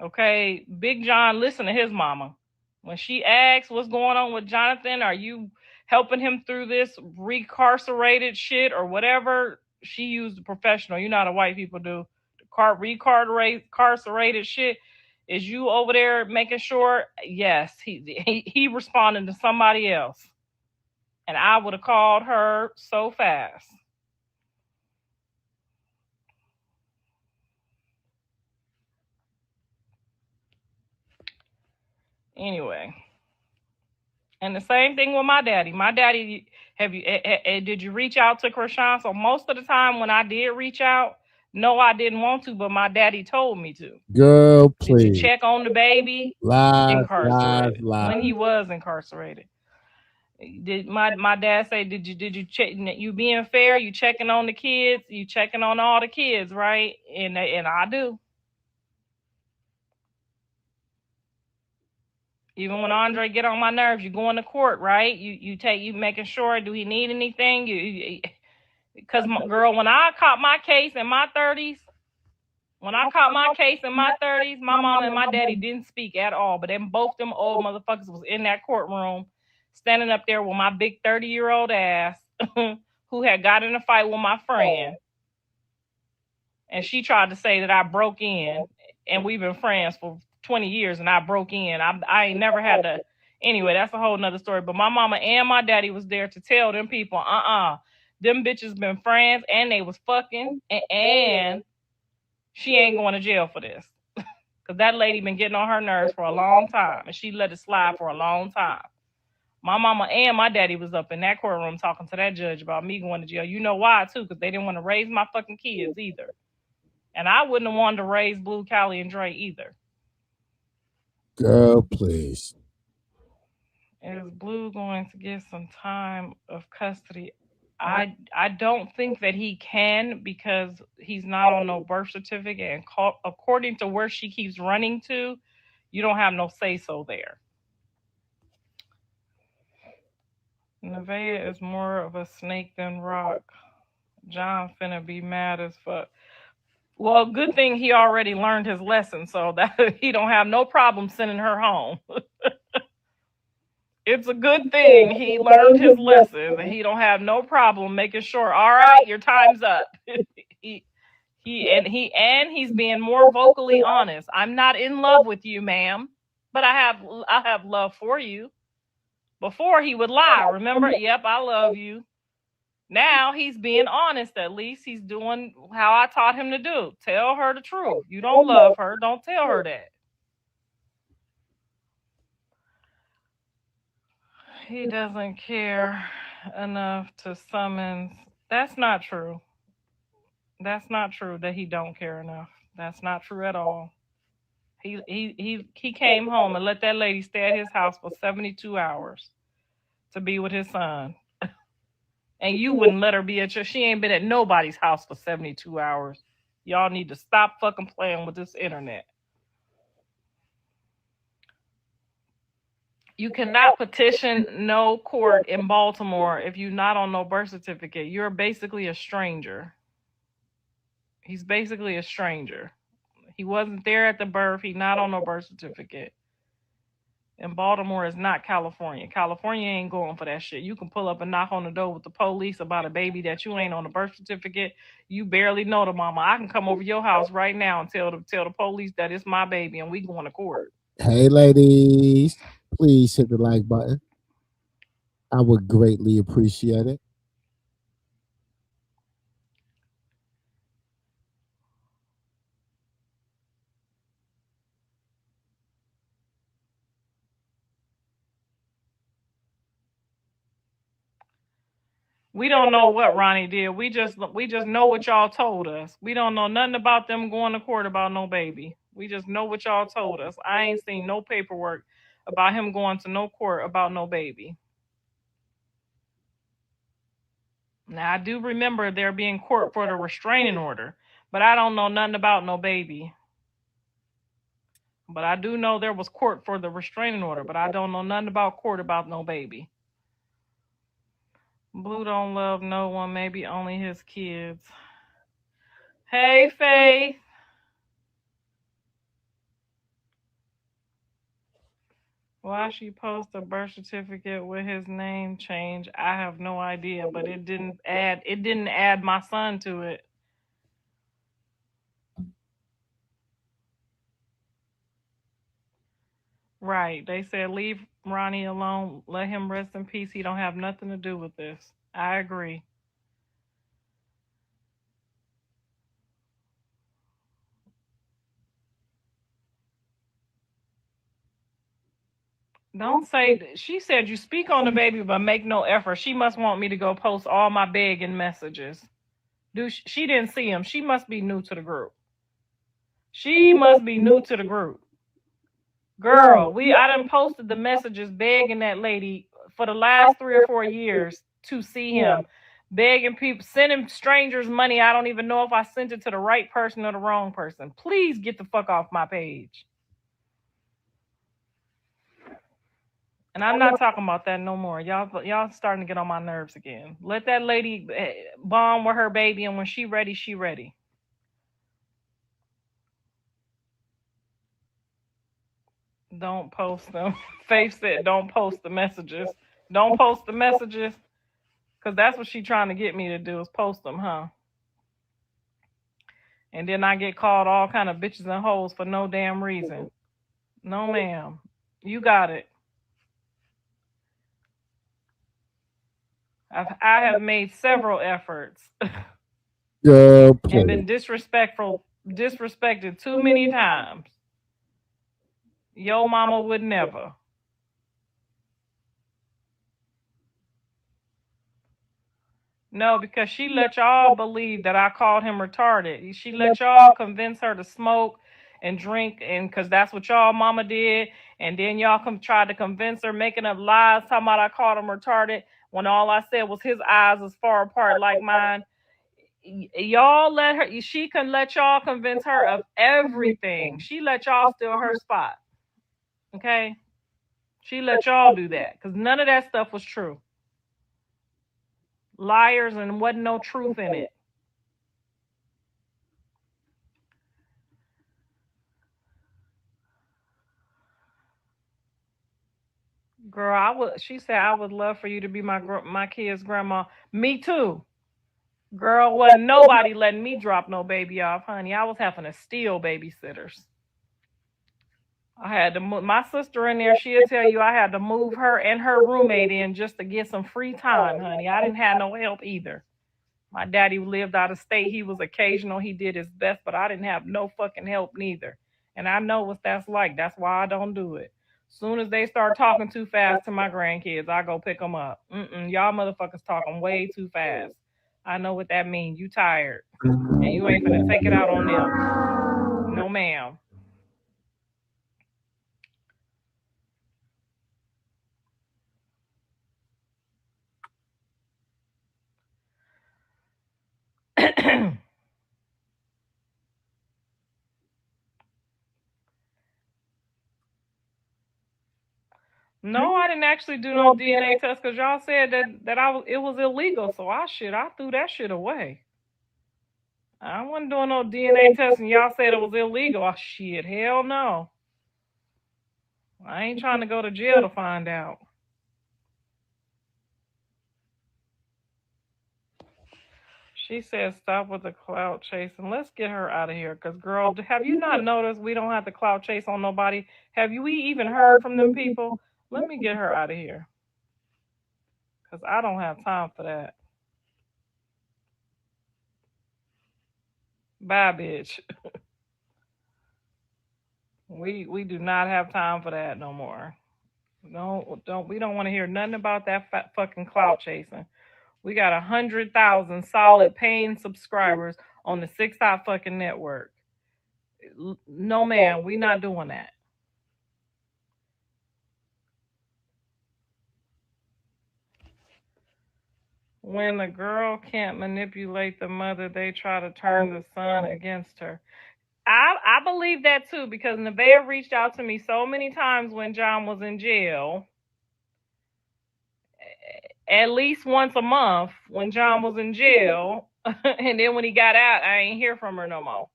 Okay, Big John, listen to his mama. When she asks what's going on with Jonathan, are you helping him through this recarcerated shit or whatever? She used a professional. You know how the white people do. The recarcerated shit. Is you over there making sure? Yes, he responding to somebody else. And I would have called her so fast. Anyway, and the same thing with my daddy. My daddy, have you? Did you reach out to Krishan? So most of the time when I did reach out, no, I didn't want to, but my daddy told me to. Girl, Did you please. check on the baby? Lies, lies, Incarcerated. lies. When he was incarcerated. Did my dad say did you check you being fair, you checking on the kids, you checking on all the kids, right? And I do. Even when Andre get on my nerves, you going to court, right? You making sure, do he need anything? Because girl, when I caught my case in my 30s, my mama and my daddy didn't speak at all. But then both them old motherfuckers was in that courtroom, standing up there with my big 30-year-old ass, who had got in a fight with my friend, and she tried to say that I broke in, and we've been friends for 20 years, and I broke in. I ain't never had to. Anyway, that's a whole nother story. But my mama and my daddy was there to tell them people, them bitches been friends, and they was fucking, and she ain't going to jail for this. Because that lady been getting on her nerves for a long time, and she let it slide for a long time. My mama and my daddy was up in that courtroom talking to that judge about me going to jail. You know why, too? Because they didn't want to raise my fucking kids either. And I wouldn't have wanted to raise Blue, Callie, and Dre either. Girl, please. Is Blue going to get some time of custody? I don't think that he can because he's not on no birth certificate, and according to where she keeps running to, you don't have no say so there. Nevaeh is more of a snake than rock. John finna be mad as fuck. Well, good thing he already learned his lesson, so that he don't have no problem sending her home. It's a good thing he learned his lessons, and he don't have no problem making sure. All right, your time's up. he he's being more vocally honest. I'm not in love with you, ma'am. But I have love for you. Before he would lie, remember? Yep, I love you. Now he's being honest. At least he's doing how I taught him to do. Tell her the truth. You don't love her, don't tell her that. He doesn't care enough to summons. That's not true. That's not true that he don't care enough. That's not true at all. He came home and let that lady stay at his house for 72 hours to be with his son. And you wouldn't let her be at your, she ain't been at nobody's house for 72 hours. Y'all need to stop fucking playing with this internet. You cannot petition no court in Baltimore if you're not on no birth certificate. You're basically a stranger. He's basically a stranger. He wasn't there at the birth. He's not on no birth certificate. And Baltimore is not California. California ain't going for that shit. You can pull up and knock on the door with the police about a baby that you ain't on the birth certificate. You barely know the mama. I can come over your house right now and tell the police that it's my baby and we going to court. Hey, ladies, please hit the like button. I would greatly appreciate it. We don't know what Ronnie did. We just know what y'all told us. We don't know nothing about them going to court about no baby. We just know what y'all told us. I ain't seen no paperwork about him going to no court about no baby. Now I do remember there being court for the restraining order, but I don't know nothing about no baby. But I do know there was court for the restraining order, but I don't know nothing about court about no baby. Blue don't love no one, maybe only his kids. Hey, Faith. Why she post a birth certificate with his name change? I have no idea, but it didn't add my son to it. Right. They said leave Ronnie alone, let him rest in peace. He don't have nothing to do with this. I agree. Don't say she said you speak on the baby but make no effort. She must want me to go post all my begging messages. She didn't see him. She must be new to the group. She must be new to the group. Girl, I done posted the messages begging that lady for the last 3 or 4 years to see him. Begging people, sending strangers money. I don't even know if I sent it to the right person or the wrong person. Please get the fuck off my page. And I'm not talking about that no more. Y'all starting to get on my nerves again. Let that lady bond with her baby, and when she ready, she ready. Don't post them. Faith said, "Don't post the messages. Don't post the messages, cause that's what she trying to get me to do is post them, huh? And then I get called all kind of bitches and hoes for no damn reason. No, ma'am. You got it. I have made several efforts Girl, and play. been disrespected too many times. Yo mama would never. No, because she let y'all believe that I called him retarded. She let y'all convince her to smoke and drink, and because that's what y'all mama did. And then y'all tried to convince her, making up lies, talking about I called him retarded when all I said was his eyes was far apart like mine. Y'all let her. She can let y'all convince her of everything. She let y'all steal her spot. Okay, she let y'all do that because none of that stuff was true. Liars and wasn't no truth in it. Girl, I would. She said I would love for you to be my kid's grandma. Me too. Girl, wasn't nobody letting me drop no baby off, honey. I was having to steal babysitters. I had to move my sister in there. She'll tell you I had to move her and her roommate in just to get some free time, honey. I didn't have no help either. My daddy lived out of state. He was occasional. He did his best, but I didn't have no fucking help neither. And I know what that's like. That's why I don't do it. Soon as they start talking too fast to my grandkids, I go pick them up. Y'all motherfuckers talking way too fast. I know what that means. You tired, and you ain't finna take it out on them. No, ma'am. No, I didn't actually do no DNA test because y'all said that it was illegal. So I threw that shit away. I wasn't doing no DNA testing. Y'all said it was illegal. Oh, shit, hell no. I ain't trying to go to jail to find out. She said, "Stop with the clout chasing. Let's get her out of here." Cause girl, have you not noticed we don't have to clout chase on nobody? Have you we even heard from them people? Let me get her out of here. Cause I don't have time for that. Bye, bitch. We do not have time for that no more. Don't we don't want to hear nothing about that fucking clout chasing. We got 100,000 solid paying subscribers on the six dot fucking network. No, man, we not doing that. When the girl can't manipulate the mother, they try to turn the son against her. I believe that too because Nevaeh reached out to me so many times when John was in jail, at least once a month when John was in jail, and then when he got out, I ain't hear from her no more.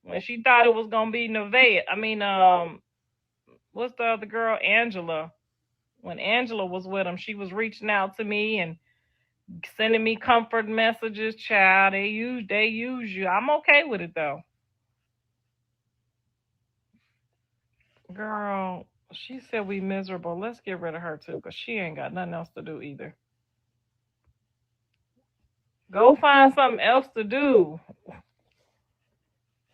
When she thought it was gonna be Nevaeh, what's the other girl, Angela? When Angela was with him, she was reaching out to me and sending me comfort messages. Child, they use you. I'm okay with it though, girl. She said we miserable. Let's get rid of her too, cause she ain't got nothing else to do either. Go find something else to do.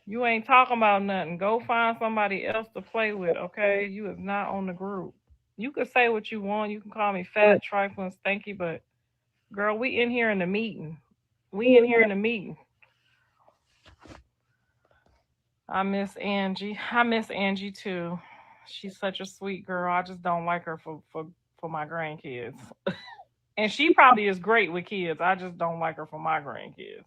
You ain't talking about nothing. Go find somebody else to play with, okay? You is not on the group. You can say what you want. You can call me fat, trifling, stinky, but girl, we in here in the meeting. We in here in the meeting. I miss Angie. I miss Angie too. She's such a sweet girl. I just don't like her for my grandkids. And she probably is great with kids. I just don't like her for my grandkids.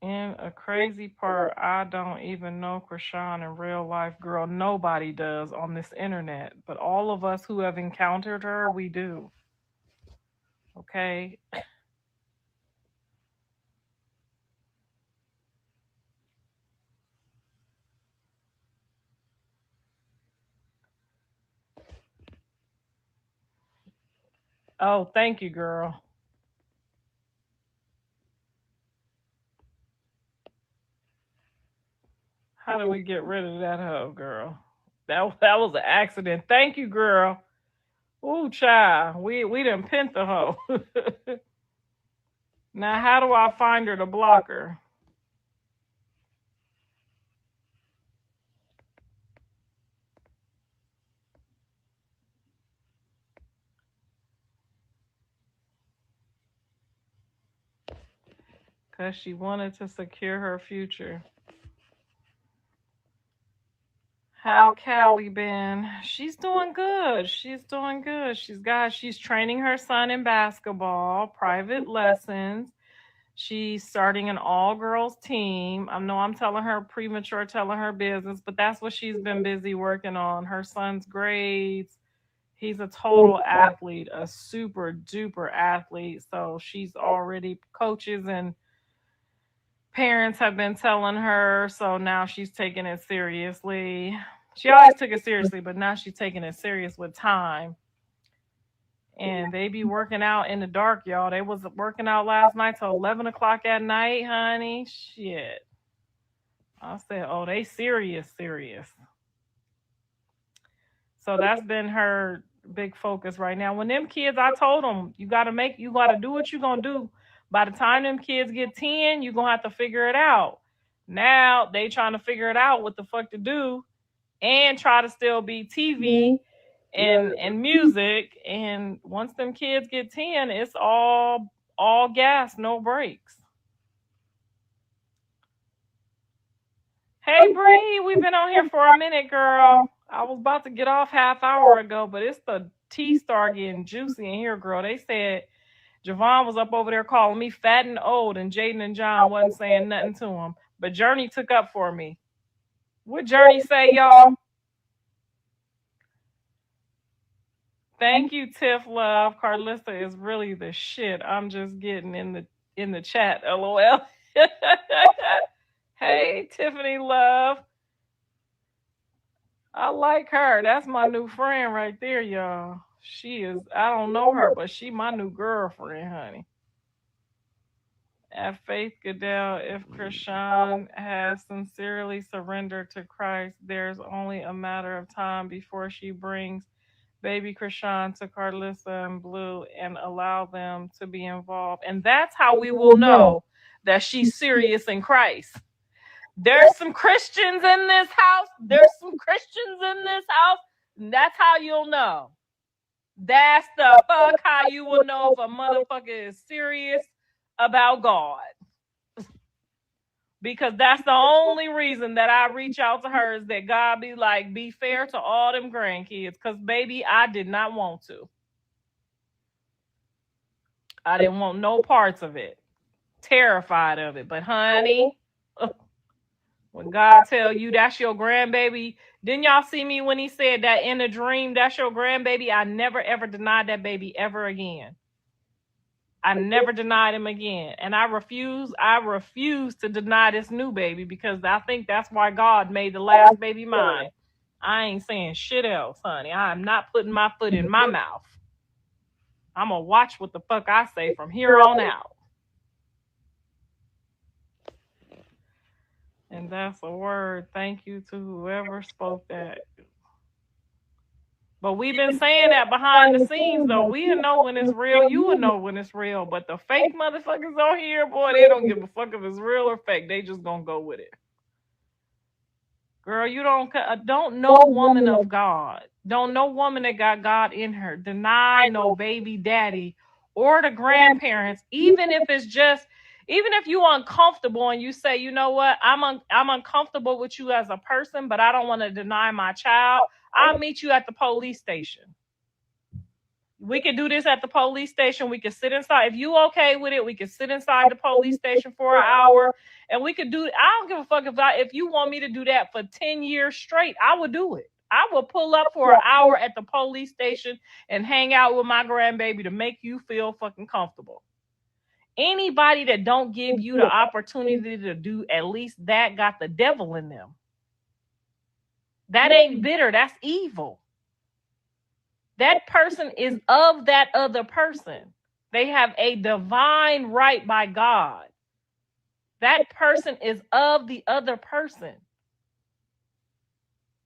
And a crazy part, I don't even know Krishan in real life, girl. Nobody does on this internet. But all of us who have encountered her, we do. Okay. Oh, thank you, girl. How do we get rid of that hoe, girl? That was an accident. Thank you, girl. Ooh, child. We didn't pent the hoe. Now, how do I find her to block her? Because she wanted to secure her future. How Callie been? She's doing good. She's doing good. She's training her son in basketball, private lessons. She's starting an all girls team. I know I'm telling her premature, telling her business, but that's what she's been busy working on. Her son's grades. He's a total athlete, a super duper athlete. So she's already coaches and parents have been telling her. So now she's taking it seriously. She always took it seriously, but now she's taking it serious with time. And they be working out in the dark, y'all. They was working out last night till 11 o'clock at night, honey. Shit. I said, oh, they serious, serious. So that's been her big focus right now. When them kids, I told them, you gotta do what you gonna do. By the time them kids get 10, you gonna have to figure it out. Now they trying to figure it out what the fuck to do and try to still be TV and music. And once them kids get 10, it's all gas, no brakes. Hey Bree, we've been on here for a minute, girl. I was about to get off half hour ago, but it's the tea star getting juicy in here, girl. They said Javon was up over there calling me fat and old, and Jaden and John wasn't saying nothing to him. But Journey took up for me. What Journey say, y'all? Thank you, Tiff Love. Karlissa is really the shit. I'm just getting in the chat. LOL. Hey, Tiffany Love. I like her. That's my new friend right there, y'all. She is, I don't know her, but she my new girlfriend, honey. At Faith Goodell, if Krishan has sincerely surrendered to Christ, there's only a matter of time before she brings baby Krishan to Karlissa and Blue and allow them to be involved. And that's how we will know that she's serious in Christ. There's some Christians in this house. There's some Christians in this house. And that's how you'll know. That's the fuck how you will know if a motherfucker is serious about God. Because that's the only reason that I reach out to her is that God be like, be fair to all them grandkids. Because, baby, I did not want to. I didn't want no parts of it. Terrified of it. But, honey, when God tell you that's your grandbaby, didn't y'all see me when he said that in a dream, that's your grandbaby? I never, ever denied that baby ever again. I never denied him again. And I refuse to deny this new baby because I think that's why God made the last baby mine. I ain't saying shit else, honey. I'm not putting my foot in my mouth. I'm going to watch what the fuck I say from here on out. And that's a word. Thank you to whoever spoke that. But we've been saying that behind the scenes, though. We know when it's real. You will know when it's real. But the fake motherfuckers on here, boy, they don't give a fuck if it's real or fake. They just gonna go with it. Girl, you don't know woman of God. Don't know woman that got God in her. Deny no baby daddy or the grandparents, even if you uncomfortable and you say, you know what, I'm uncomfortable with you as a person, but I don't want to deny my child. I'll meet you at the police station. We could do this at the police station. We could sit inside. If you okay with it, we could sit inside the police station for an hour. And we could do, I don't give a fuck if you want me to do that for 10 years straight, I would do it. I will pull up for an hour at the police station and hang out with my grandbaby to make you feel fucking comfortable. Anybody that don't give you the opportunity to do at least that got the devil in them. That ain't bitter. That's evil. That person is of that other person. They have a divine right by God. That person is of the other person.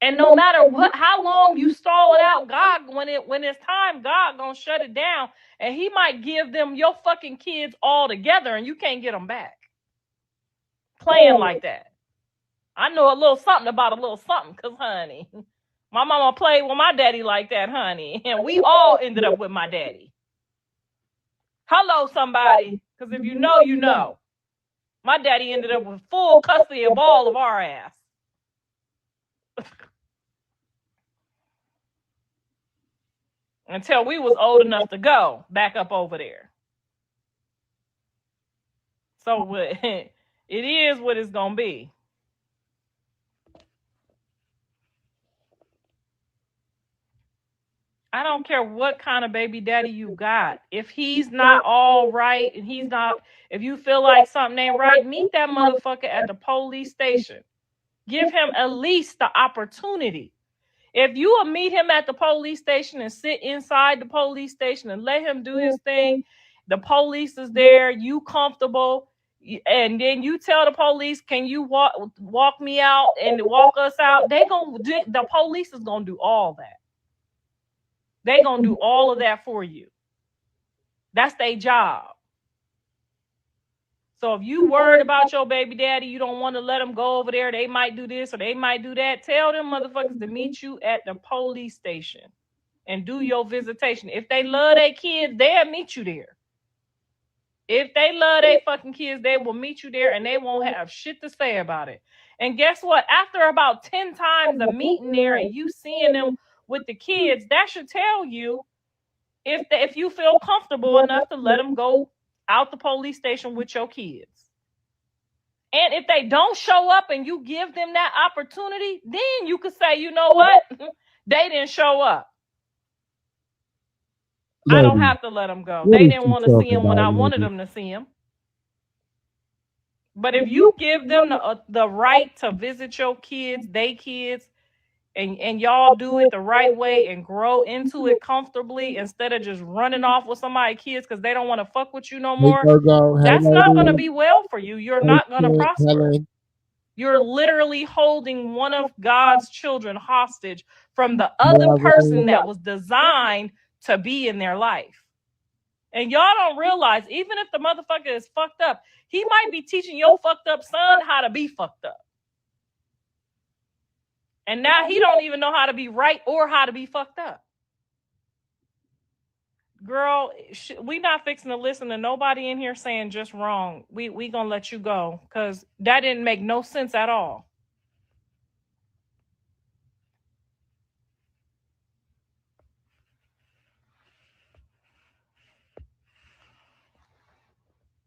And no matter how long you stall it out, God, when it's time, God gonna shut it down, and He might give them your fucking kids all together, and you can't get them back. Playing like that. I know a little something about a little something, cause honey, my mama played with my daddy like that, honey, and we all ended up with my daddy. Hello, somebody, because if you know, you know. My daddy ended up with full custody of all of our ass. Until we was old enough to go back up over there. So it is what it's gonna be. I don't care what kind of baby daddy you got. If he's not all right and if you feel like something ain't right, meet that motherfucker at the police station. Give him at least the opportunity. If you will meet him at the police station and sit inside the police station and let him do his thing, the police is there, you comfortable, and then you tell the police, "Can you walk me out and walk us out?" The police is gonna do all that. They gonna do all of that for you. That's their job. So if you worried about your baby daddy, you don't want to let them go over there, they might do this or they might do that, tell them motherfuckers to meet you at the police station and do your visitation. If they love their kids, they'll meet you there. If they love their fucking kids, they will meet you there and they won't have shit to say about it. And guess what? After about 10 times of meeting there and you seeing them with the kids, that should tell you if you feel comfortable enough to let them go out the police station with your kids. And if they don't show up and you give them that opportunity, then you could say, you know what? They didn't show up. I don't have to let them go. They didn't want to see him when I wanted them to see him. But if you give them the right to visit your kids, they kids, and y'all do it the right way and grow into it comfortably instead of just running off with somebody's kids because they don't want to fuck with you no more, that's not going to be well for you. You're not going to prosper. You're literally holding one of God's children hostage from the other person that was designed to be in their life. And y'all don't realize, even if the motherfucker is fucked up, he might be teaching your fucked up son how to be fucked up. And now he don't even know how to be right or how to be fucked up. Girl, we not fixing to listen to nobody in here saying just wrong. We gonna let you go because that didn't make no sense at all.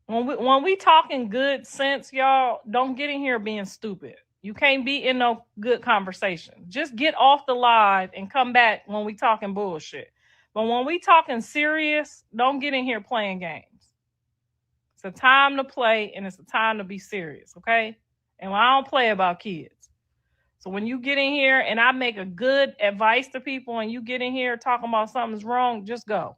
When we talking good sense, y'all, don't get in here being stupid. You can't be in no good conversation. Just get off the live and come back when we talking bullshit. But when we talking serious, don't get in here playing games. It's a time to play and it's a time to be serious, okay? And I don't play about kids. So when you get in here and I make a good advice to people and you get in here talking about something's wrong, just go.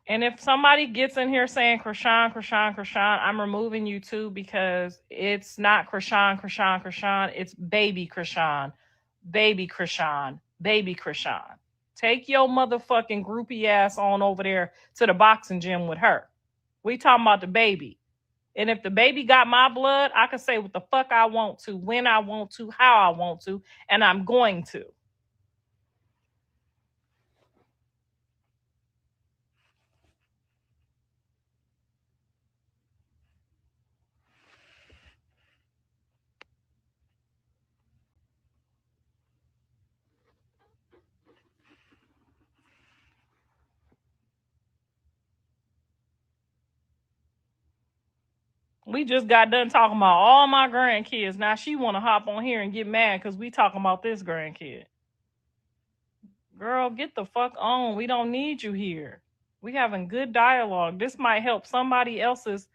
And if somebody gets in here saying Krishan, I'm removing you too because it's not Krishan. It's baby Krishan. Baby Krishan. Baby Krishan. Take your motherfucking groupie ass on over there to the boxing gym with her. We talking about the baby. And if the baby got my blood, I can say what the fuck I want to, when I want to, how I want to, and I'm going to. We just got done talking about all my grandkids. Now she want to hop on here and get mad because we talking about this grandkid. Girl, get the fuck on. We don't need you here. We having good dialogue. This might help somebody else's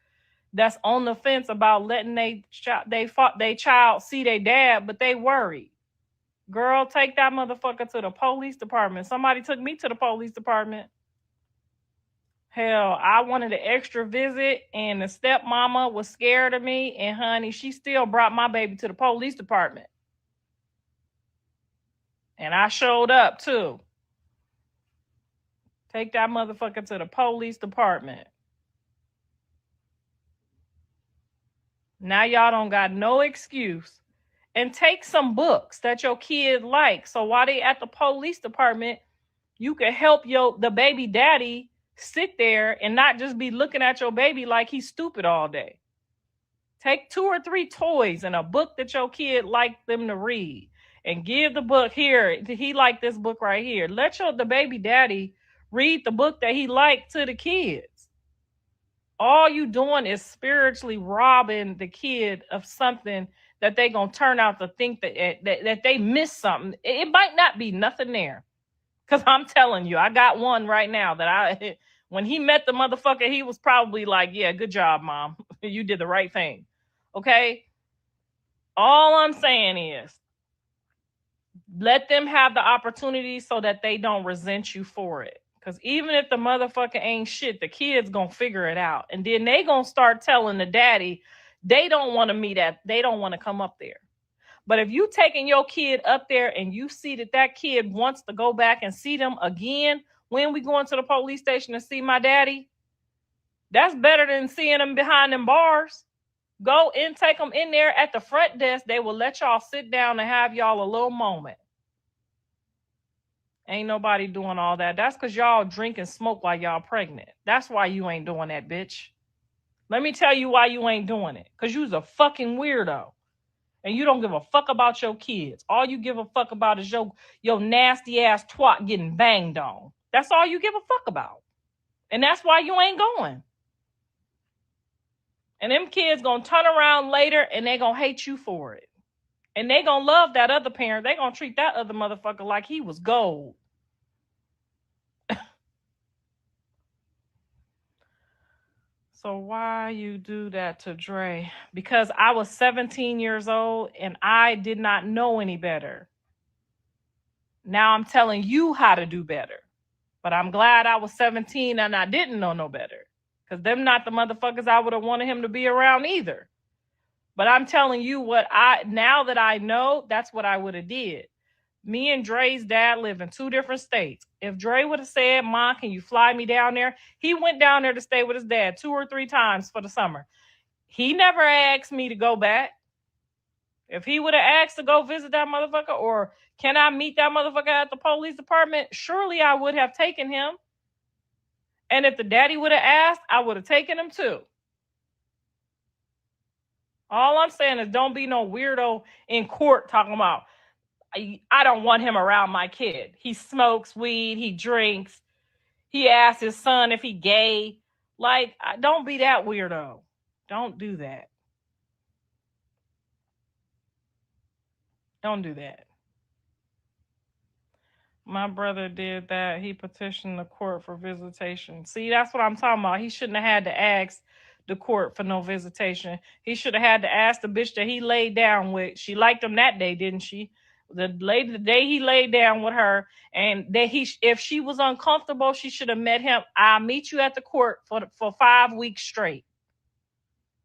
that's on the fence about letting they child see their dad, but they worried. Girl, take that motherfucker to the police department. Somebody took me to the police department. Hell, I wanted an extra visit, and the stepmama was scared of me, and honey, she still brought my baby to the police department. And I showed up too. Take that motherfucker to the police department. Now y'all don't got no excuse. And take some books that your kid likes. So while they at the police department, you can help the baby daddy sit there and not just be looking at your baby like he's stupid all day. Take 2 or 3 toys and a book that your kid like them to read. And give the book here. He like this book right here. Let the baby daddy read the book that he liked to the kids. All you doing is spiritually robbing the kid of something that they gonna turn out to think that they missed something. It might not be nothing there. Cause I'm telling you, I got one right now that I when he met the motherfucker, he was probably like, yeah, good job, mom. You did the right thing. Okay. All I'm saying is let them have the opportunity so that they don't resent you for it. Because even if the motherfucker ain't shit, the kid's gonna figure it out. And then they gonna start telling the daddy they don't want to meet at, they don't want to come up there. But if you taking your kid up there and you see that that kid wants to go back and see them again, when we going to the police station to see my daddy, that's better than seeing them behind them bars. Go and take them in there at the front desk. They will let y'all sit down and have y'all a little moment. Ain't nobody doing all that. That's because y'all drink and smoke while y'all pregnant. That's why you ain't doing that, bitch. Let me tell you why you ain't doing it. Because you's a fucking weirdo. And you don't give a fuck about your kids. All you give a fuck about is your nasty ass twat getting banged on. That's all you give a fuck about. And that's why you ain't going. And them kids gonna turn around later and they gonna hate you for it. And they gonna love that other parent. They gonna treat that other motherfucker like he was gold. So why you do that to Dre? Because I was 17 years old and I did not know any better. Now I'm telling you how to do better. But I'm glad I was 17 and I didn't know no better. Because them not the motherfuckers I would have wanted him to be around either. But I'm telling you now that I know, that's what I would have did. Me and Dre's dad live in two different states. If Dre would have said, Mom, can you fly me down there? He went down there to stay with his dad 2 or 3 times for the summer. He never asked me to go back. If he would have asked to go visit that motherfucker or can I meet that motherfucker at the police department, surely I would have taken him. And if the daddy would have asked, I would have taken him too. All I'm saying is don't be no weirdo in court talking about, I don't want him around my kid. He smokes weed, he drinks. He asked his son if he gay. Like, don't be that weirdo. Don't do that. Don't do that. My brother did that. He petitioned the court for visitation. See, that's what I'm talking about. He shouldn't have had to ask the court for no visitation. He should have had to ask the bitch that he laid down with. She liked him that day, didn't she? The day he laid down with her, and that if she was uncomfortable, she should have met him. I'll meet you at the court for 5 weeks straight.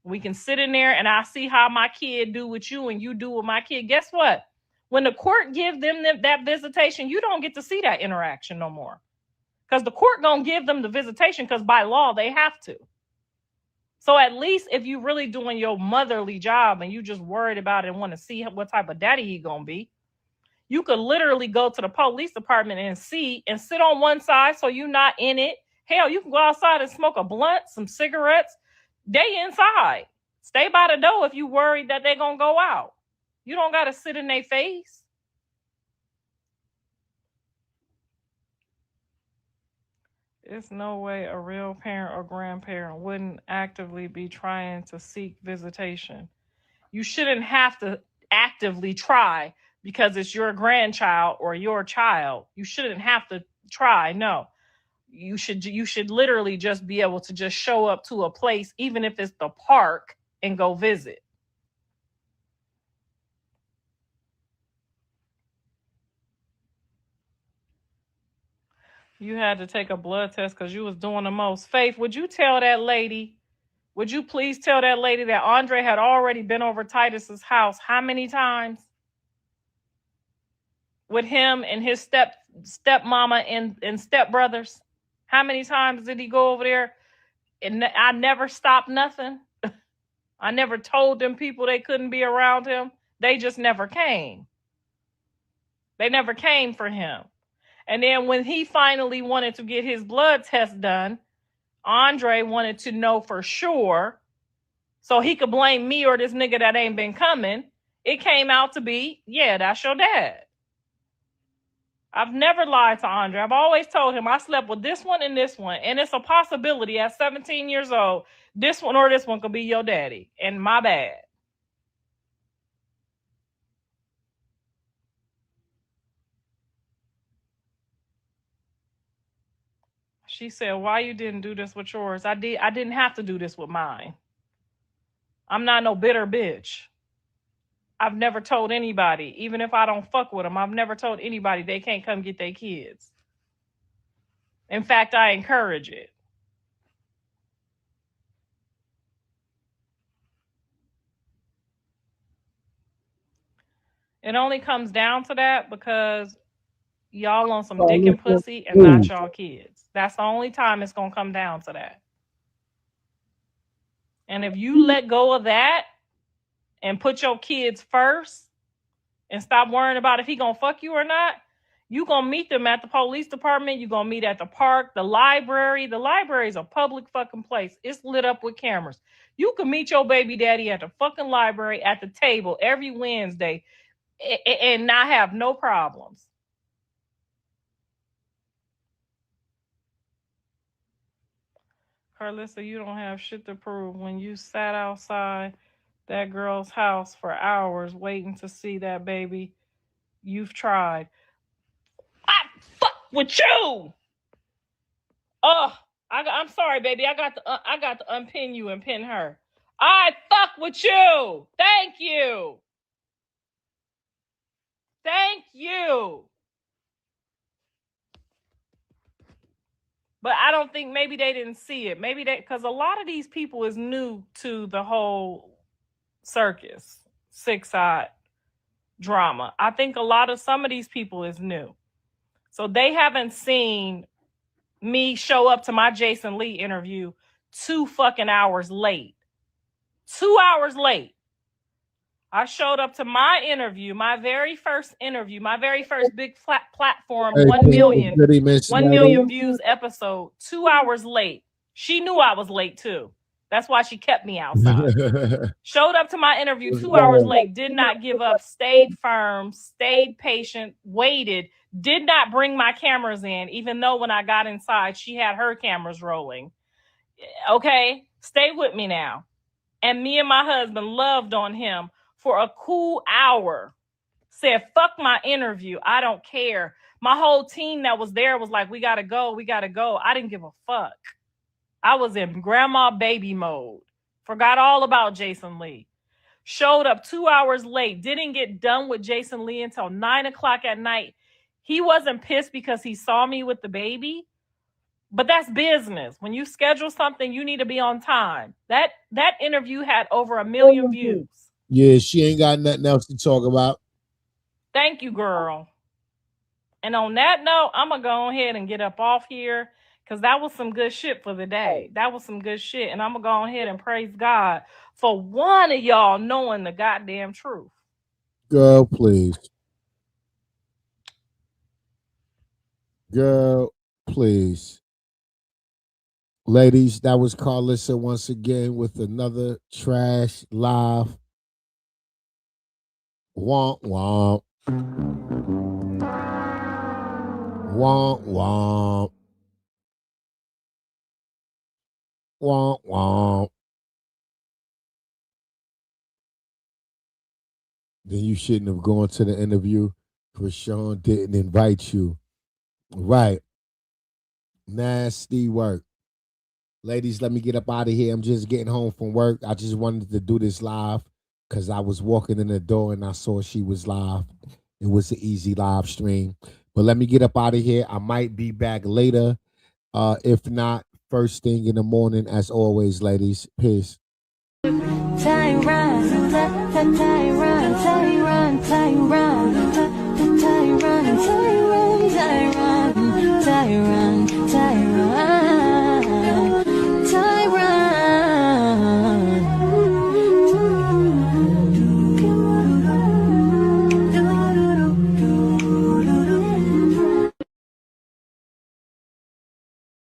We can sit in there and I see how my kid do with you and you do with my kid. Guess what? When the court gives them that visitation, you don't get to see that interaction no more. Because the court gonna give them the visitation because by law they have to. So at least if you really doing your motherly job and you just worried about it and want to see what type of daddy he gonna be, you could literally go to the police department and see and sit on one side so you're not in it. Hell, you can go outside and smoke a blunt, some cigarettes. They inside. Stay by the door if you worried that they're gonna go out. You don't gotta sit in their face. There's no way a real parent or grandparent wouldn't actively be trying to seek visitation. You shouldn't have to actively try because it's your grandchild or your child. You shouldn't have to try. No. You should literally just be able to just show up to a place, even if it's the park, and go visit. You had to take a blood test because you was doing the most. Faith, would you tell that lady, would you please tell that lady that Andre had already been over Titus's house how many times? With him and his stepmama and stepbrothers? How many times did he go over there? And I never stopped nothing. I never told them people they couldn't be around him. They just never came. They never came for him. And then when he finally wanted to get his blood test done, Andre wanted to know for sure so he could blame me or this nigga that ain't been coming. It came out to be, yeah, that's your dad. I've never lied to Andre. I've always told him I slept with this one and this one. And it's a possibility at 17 years old, this one or this one could be your daddy. And my bad. She said, "Why you didn't do this with yours?" I didn't have to do this with mine. I'm not no bitter bitch. I've never told anybody, even if I don't fuck with them, I've never told anybody they can't come get their kids. In fact, I encourage it. It only comes down to that because y'all on some dick and pussy and not y'all kids. That's the only time it's gonna come down to that. And if you let go of that and put your kids first and stop worrying about if he gonna fuck you or not, you gonna meet them at the police department. You gonna meet at the park, the library. The library is a public fucking place. It's lit up with cameras. You can meet your baby daddy at the fucking library at the table every Wednesday and not have no problems. Karlissa, you don't have shit to prove. When you sat outside that girl's house for hours waiting to see that baby, you've tried. I fuck with you. Oh, I'm sorry, baby. I got to unpin you and pin her. I fuck with you. Thank you. Thank you. But I don't think maybe they didn't see it. Maybe because a lot of these people is new to the whole circus, 6-side drama. I think some of these people is new. So they haven't seen me show up to my Jason Lee interview 2 fucking hours late. 2 hours late. I showed up to my interview, my very first big platform, 1 million views episode, 2 hours late. She knew I was late too. That's why she kept me outside. Showed up to my interview 2 hours late, did not give up, stayed firm, stayed patient, waited, did not bring my cameras in, even though when I got inside, she had her cameras rolling. Okay, stay with me now. And me and my husband loved on him for a cool hour. Said, fuck my interview. I don't care. My whole team that was there was like, we got to go. We got to go. I didn't give a fuck. I was in grandma baby mode. Forgot all about Jason Lee. Showed up 2 hours late. Didn't get done with Jason Lee until 9 o'clock at night. He wasn't pissed because he saw me with the baby. But that's business. When you schedule something, you need to be on time. That interview had over 1 million views. Yeah, she ain't got nothing else to talk about. Thank you, girl. And on that note, I'm going to go ahead and get up off here because that was some good shit for the day. That was some good shit. And I'm going to go ahead and praise God for one of y'all knowing the goddamn truth. Girl, please. Girl, please. Ladies, that was Karlissa once again with another trash live. Womp womp. Womp womp. Womp womp. Then you shouldn't have gone to the interview because Sean didn't invite you. Right. Nasty work. Ladies, let me get up out of here. I'm just getting home from work. I just wanted to do this live because I was walking in the door and I saw she was live. It was an easy live stream. But let me get up out of here. I might be back later. If not, first thing in the morning, as always, ladies. Peace. Tyrant.